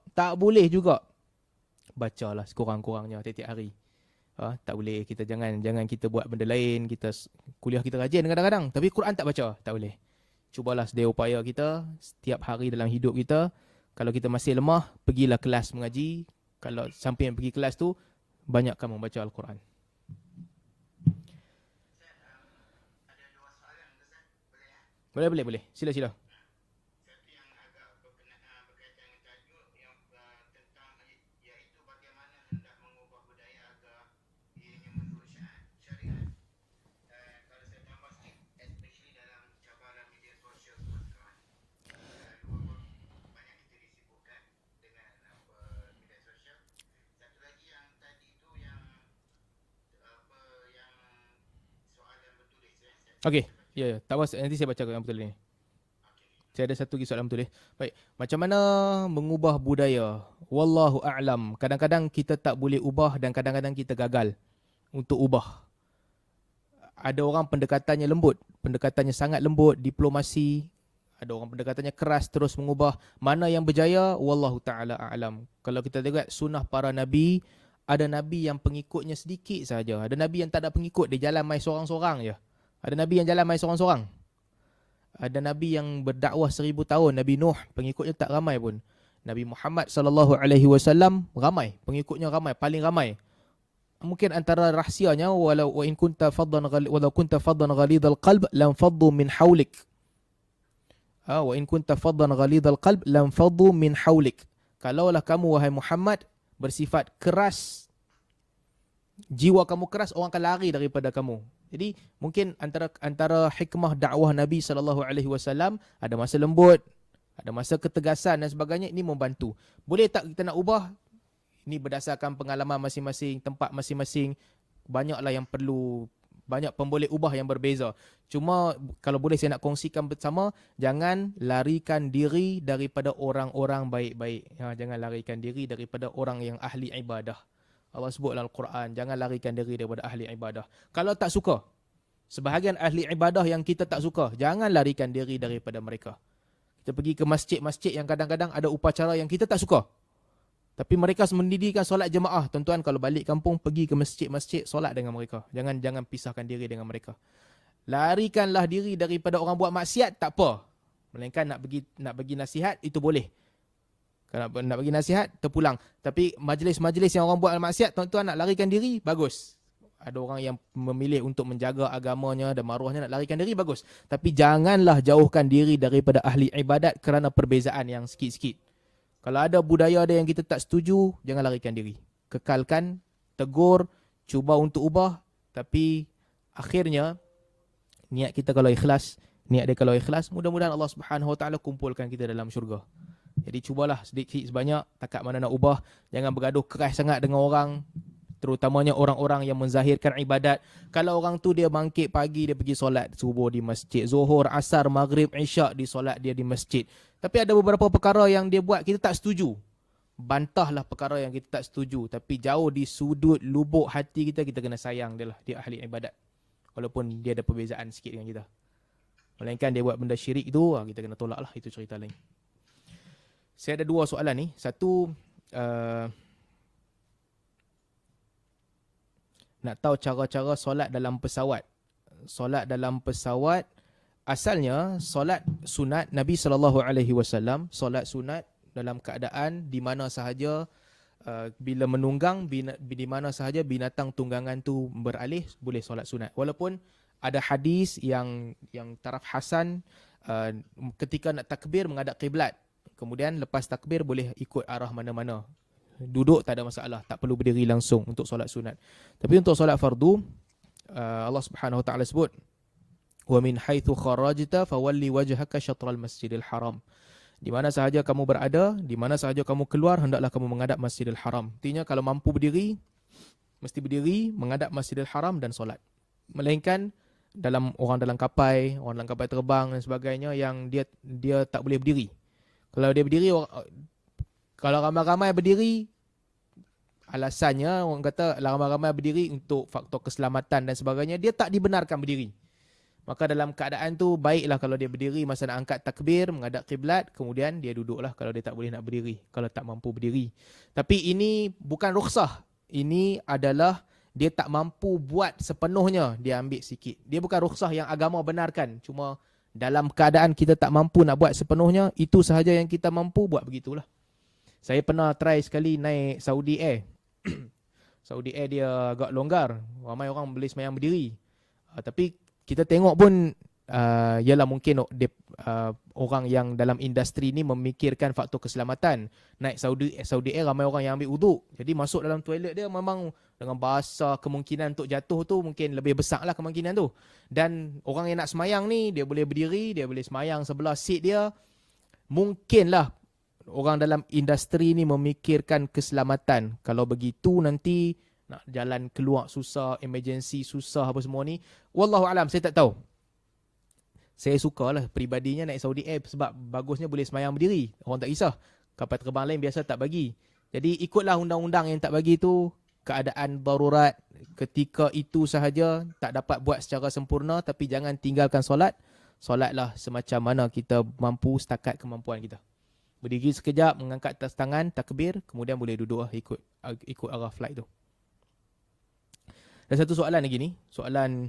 bacalah sekurang-kurangnya tiap-tiap hari. Tak boleh kita jangan kita buat benda lain, kita kuliah kita rajin kadang-kadang, tapi Quran tak baca, tak boleh. Cubalah sedia upaya kita setiap hari dalam hidup kita. Kalau kita masih lemah, pergilah kelas mengaji. Kalau sampai pergi kelas tu, banyakkan membaca Al-Quran. Boleh. Sila. Okey. Ya. Tak apa, nanti saya baca yang betul ni. Saya ada satu lagi soalan betul. Baik. Macam mana mengubah budaya? Wallahu a'lam. Kadang-kadang kita tak boleh ubah dan kadang-kadang kita gagal untuk ubah. Ada orang pendekatannya lembut. Pendekatannya sangat lembut, diplomasi. Ada orang pendekatannya keras, terus mengubah. Mana yang berjaya? Wallahu ta'ala a'lam. Kalau kita lihat sunnah para nabi, ada nabi yang pengikutnya sedikit saja. Ada nabi yang tak ada pengikut, dia jalan mai seorang-seorang je. Ada nabi yang jalan mai seorang-seorang. Ada nabi yang berdakwah 1000 tahun. Nabi Nuh, pengikutnya tak ramai pun. Nabi Muhammad SAW ramai. Pengikutnya ramai, paling ramai. Mungkin antara rahsianya, walau kunta faddan ghalidhal qalb lam faddu min hawlik. Wa in kunta faddan ghalidhal qalb lam faddu min hawlik. Kalaulah kamu wahai Muhammad bersifat keras, jiwa kamu keras, orang akan lari daripada kamu. Jadi mungkin antara hikmah dakwah Nabi SAW, ada masa lembut, ada masa ketegasan dan sebagainya. Ini membantu. Boleh tak kita nak ubah? Ini berdasarkan pengalaman masing-masing, tempat masing-masing. Banyaklah yang perlu, banyak pemboleh ubah yang berbeza. Cuma kalau boleh saya nak kongsikan bersama, jangan larikan diri daripada orang-orang baik-baik. Jangan larikan diri daripada orang yang ahli ibadah. Allah sebut dalam Al-Quran, jangan larikan diri daripada ahli ibadah. Kalau tak suka, sebahagian ahli ibadah yang kita tak suka, jangan larikan diri daripada mereka. Kita pergi ke masjid-masjid yang kadang-kadang ada upacara yang kita tak suka. Tapi mereka mendirikan solat jemaah. Tuan-tuan kalau balik kampung, pergi ke masjid-masjid, solat dengan mereka. Jangan pisahkan diri dengan mereka. Larikanlah diri daripada orang buat maksiat, tak apa. Melainkan nak bagi nasihat, itu boleh. Kalau nak bagi nasihat, terpulang. Tapi majlis-majlis yang orang buat maksiat, tuan-tuan nak larikan diri, bagus. Ada orang yang memilih untuk menjaga agamanya dan maruahnya, nak larikan diri, bagus. Tapi janganlah jauhkan diri daripada ahli ibadat kerana perbezaan yang sikit-sikit. Kalau ada budaya ada yang kita tak setuju, jangan larikan diri. Kekalkan, tegur, cuba untuk ubah. Tapi akhirnya, niat kita kalau ikhlas, mudah-mudahan Allah Subhanahu Wa Taala kumpulkan kita dalam syurga. Jadi cubalah sedikit sebanyak, takat mana nak ubah. Jangan bergaduh keras sangat dengan orang, terutamanya orang-orang yang menzahirkan ibadat. Kalau orang tu dia bangkit pagi, dia pergi solat subuh di masjid, zuhur, asar, maghrib, isyak, di solat dia di masjid. Tapi ada beberapa perkara yang dia buat kita tak setuju. Bantahlah perkara yang kita tak setuju. Tapi jauh di sudut lubuk hati kita, kita kena sayang dia lah. Dia ahli ibadat. Walaupun dia ada perbezaan sikit dengan kita. Melainkan dia buat benda syirik tu, kita kena tolak lah. Itu cerita lain. Saya ada dua soalan ni. Satu, nak tahu cara-cara solat dalam pesawat. Solat dalam pesawat, asalnya solat sunat Nabi SAW, solat sunat dalam keadaan di mana sahaja bila menunggang, di mana sahaja binatang tunggangan tu beralih, boleh solat sunat. Walaupun ada hadis yang taraf hasan, ketika nak takbir menghadap kiblat. Kemudian lepas takbir boleh ikut arah mana-mana. Duduk tak ada masalah, tak perlu berdiri langsung untuk solat sunat. Tapi untuk solat fardu, Allah Subhanahu Wa Taala sebut, "Wa min haitsu kharajta fawalli wajhaka syatral masjidil haram." Di mana sahaja kamu berada, di mana sahaja kamu keluar, hendaklah kamu menghadap Masjidil Haram. Artinya kalau mampu berdiri, mesti berdiri, menghadap Masjidil Haram dan solat. Melainkan orang dalam kapal terbang dan sebagainya yang dia tak boleh berdiri. Kalau dia berdiri, kalau ramai-ramai berdiri, alasannya orang kata ramai-ramai berdiri untuk faktor keselamatan dan sebagainya, dia tak dibenarkan berdiri. Maka dalam keadaan tu baiklah kalau dia berdiri masa nak angkat takbir, menghadap kiblat, kemudian dia duduklah kalau dia tak boleh nak berdiri, kalau tak mampu berdiri. Tapi ini bukan rukhsah. Ini adalah dia tak mampu buat sepenuhnya, dia ambil sikit. Dia bukan rukhsah yang agama benarkan. Cuma dalam keadaan kita tak mampu nak buat sepenuhnya, itu sahaja yang kita mampu buat begitulah. Saya pernah try sekali naik Saudi Air. Saudi Air dia agak longgar. Ramai orang boleh semayang berdiri. Tapi kita tengok pun ialah mungkin orang yang dalam industri ni memikirkan faktor keselamatan. Naik Saudi Air ramai orang yang ambil wuduk. Jadi masuk dalam toilet dia memang dengan basah, kemungkinan untuk jatuh tu mungkin lebih besar lah kemungkinan tu. Dan orang yang nak semayang ni dia boleh berdiri, dia boleh semayang sebelah seat dia. Mungkinlah orang dalam industri ni memikirkan keselamatan. Kalau begitu nanti nak jalan keluar susah, emergency susah apa semua ni. Wallahu alam, saya tak tahu. Saya sukalah peribadinya naik Saudi Air sebab bagusnya boleh semayang berdiri. Orang tak kisah. Kapal terbang lain biasa tak bagi. Jadi ikutlah undang-undang yang tak bagi tu. Keadaan darurat ketika itu sahaja tak dapat buat secara sempurna, tapi jangan tinggalkan solat. Solatlah semacam mana kita mampu setakat kemampuan kita. Berdiri sekejap, mengangkat atas tangan, takbir, kemudian boleh duduk ikut arah flight tu. Dan satu soalan lagi ni, soalan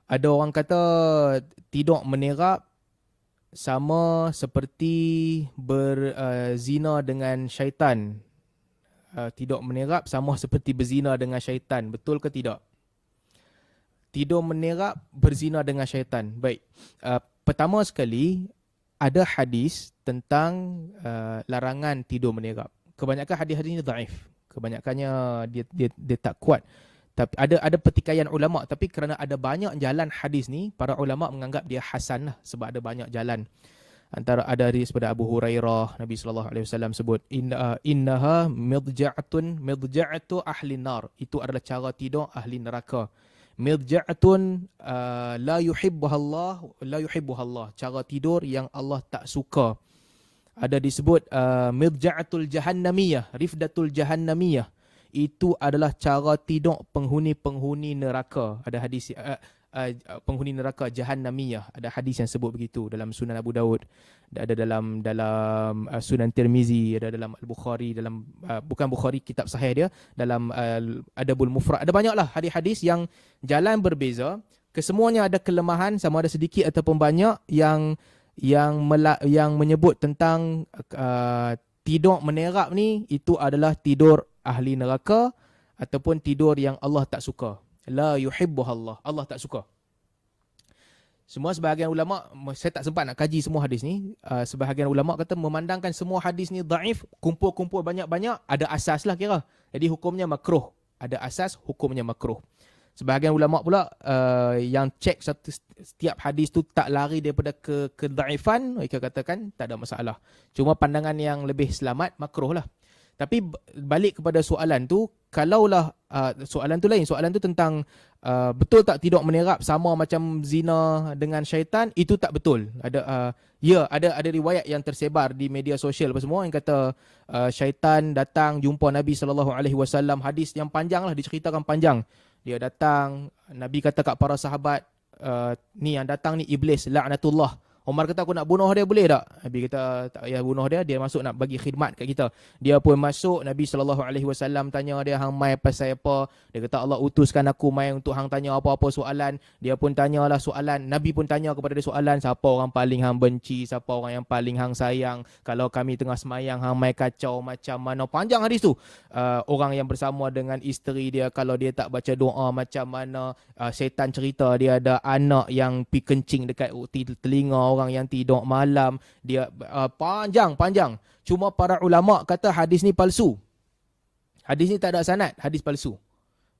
ada orang kata tidur menerap sama seperti berzina dengan syaitan. Tidur menerap sama seperti berzina dengan syaitan. Betul ke tidak? Tidur menerap berzina dengan syaitan. Baik. Pertama sekali, ada hadis tentang larangan tidur menerap. Kebanyakan hadis-hadis ini dhaif. Kebanyakannya dia tak kuat. Tapi ada pertikaian ulama, tapi kerana ada banyak jalan hadis ni, para ulama menganggap dia hasan lah sebab ada banyak jalan. Antara ada hadis pada Abu Hurairah, Nabi sallallahu alaihi wasallam sebut innaha midja'atu ahli nar. Itu adalah cara tidur ahli neraka. Midja'atun la yuhibbuha Allah. Cara tidur yang Allah tak suka. Ada disebut midja'atul jahannamiyah, rifdatul jahannamiyah. Itu adalah cara tidur penghuni-penghuni neraka. Ada hadis penghuni neraka jahannamiyah. Ada hadis yang sebut begitu dalam Sunan Abu Daud, ada dalam Sunan Tirmizi, ada dalam Al-Bukhari, dalam bukan Bukhari kitab sahih dia, dalam Adabul Mufrad. Ada banyaklah hadis-hadis yang jalan berbeza. Kesemuanya ada kelemahan, sama ada sedikit ataupun banyak, yang menyebut tentang tidur menerap ni, itu adalah tidur ahli neraka ataupun tidur yang Allah tak suka. La yuhibbuha Allah. Allah tak suka. Semua sebahagian ulama, saya tak sempat nak kaji semua hadis ni. Sebahagian ulama kata memandangkan semua hadis ni dhaif, kumpul-kumpul banyak-banyak, ada asas lah kira. Jadi hukumnya makruh. Ada asas, hukumnya makruh. Sebahagian ulama pula yang cek setiap hadis tu tak lari daripada kedhaifan, mereka katakan tak ada masalah. Cuma pandangan yang lebih selamat, makruh lah. Tapi balik kepada soalan tu, kalaulah soalan tu lain, soalan tu tentang betul tak tidur menerap sama macam zina dengan syaitan, itu tak betul. Ada riwayat yang tersebar di media sosial apa semua yang kata syaitan datang jumpa Nabi SAW. Hadis yang panjang lah, diceritakan panjang. Dia datang, Nabi kata kat para sahabat, ni yang datang ni iblis, la'natullah. Umar kata, aku nak bunuh dia boleh tak? Nabi kata, tak payah bunuh dia, dia masuk nak bagi khidmat kat kita. Dia pun masuk, Nabi SAW tanya dia, hang mai pasal apa? Dia kata, Allah utuskan aku mai untuk hang tanya apa-apa soalan. Dia pun tanyalah soalan, Nabi pun tanya kepada dia soalan, siapa orang paling hang benci, siapa orang yang paling hang sayang? Kalau kami tengah semayang, hang mai kacau macam mana? Panjang hadis tu. Orang yang bersama dengan isteri dia, kalau dia tak baca doa macam mana? Syaitan cerita dia ada anak yang pi kencing dekat telinga orang yang tidur malam. Dia panjang. Cuma para ulama kata hadis ni palsu. Hadis ni tak ada sanad, hadis palsu.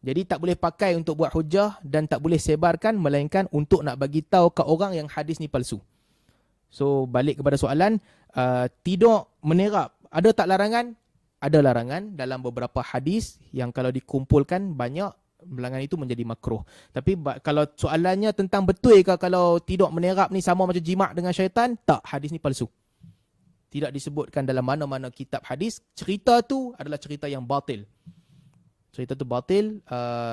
Jadi tak boleh pakai untuk buat hujah dan tak boleh sebarkan melainkan untuk nak bagi tahu ke orang yang hadis ni palsu. So balik kepada soalan, tidak menerap. Ada tak larangan? Ada larangan dalam beberapa hadis yang kalau dikumpulkan banyak, bilangan itu menjadi makruh. Tapi kalau soalannya tentang betul ke kalau tidak menerap ni sama macam jimat dengan syaitan, tak, hadis ni palsu. Tidak disebutkan dalam mana-mana kitab hadis. Cerita tu adalah cerita yang batil. Cerita tu batil,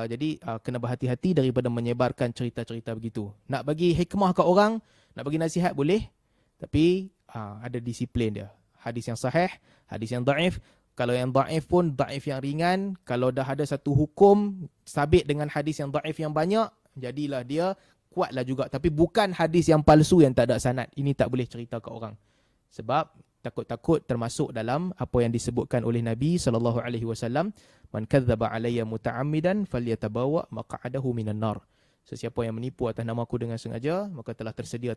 jadi kena berhati-hati daripada menyebarkan cerita-cerita begitu. Nak bagi hikmah ke orang, nak bagi nasihat boleh, tapi ada disiplin dia. Hadis yang sahih, hadis yang daif. Kalau yang daif pun daif yang ringan. Kalau dah ada satu hukum sabit dengan hadis yang daif yang banyak, jadilah dia kuatlah juga. Tapi bukan hadis yang palsu yang tak ada sanad. Ini tak boleh cerita ke orang. Sebab takut-takut termasuk dalam apa yang disebutkan oleh Nabi SAW. Man kadzdzaba alayya muta'ammidan falyatabawa maq'adahu minan nar. Sesiapa yang menipu atas nama aku dengan sengaja, maka telah tersedia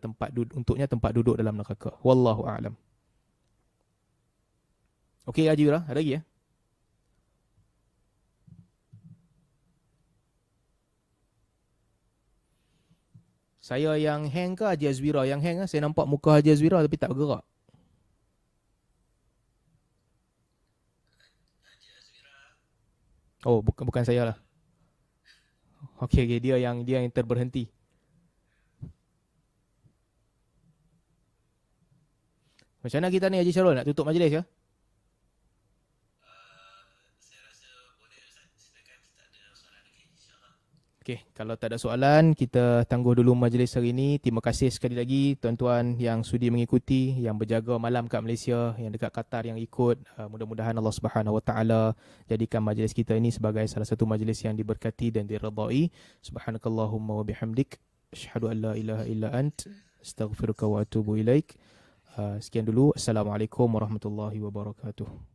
untuknya tempat duduk dalam neraka. Wallahu a'lam. Okey Haji Wira, ada lagi ya? Saya yang hang ke Haji Azwira yang hang? Saya nampak muka Haji Azwira tapi tak bergerak. Oh, bukan saya lah. Okey, dia yang terberhenti. Macam mana kita ni Haji Syarul, nak tutup majlis ke? Okey, kalau tak ada soalan, kita tangguh dulu majlis hari ini. Terima kasih sekali lagi tuan-tuan yang sudi mengikuti, yang berjaga malam kat Malaysia, yang dekat Qatar yang ikut. Mudah-mudahan Allah Subhanahu Wa Taala jadikan majlis kita ini sebagai salah satu majlis yang diberkati dan diredai. Subhanakallahumma wa bihamdik, asyhadu an la ilaha illa ant, astaghfiruka wa atubu ilaik. Sekian dulu. Assalamualaikum warahmatullahi wabarakatuh.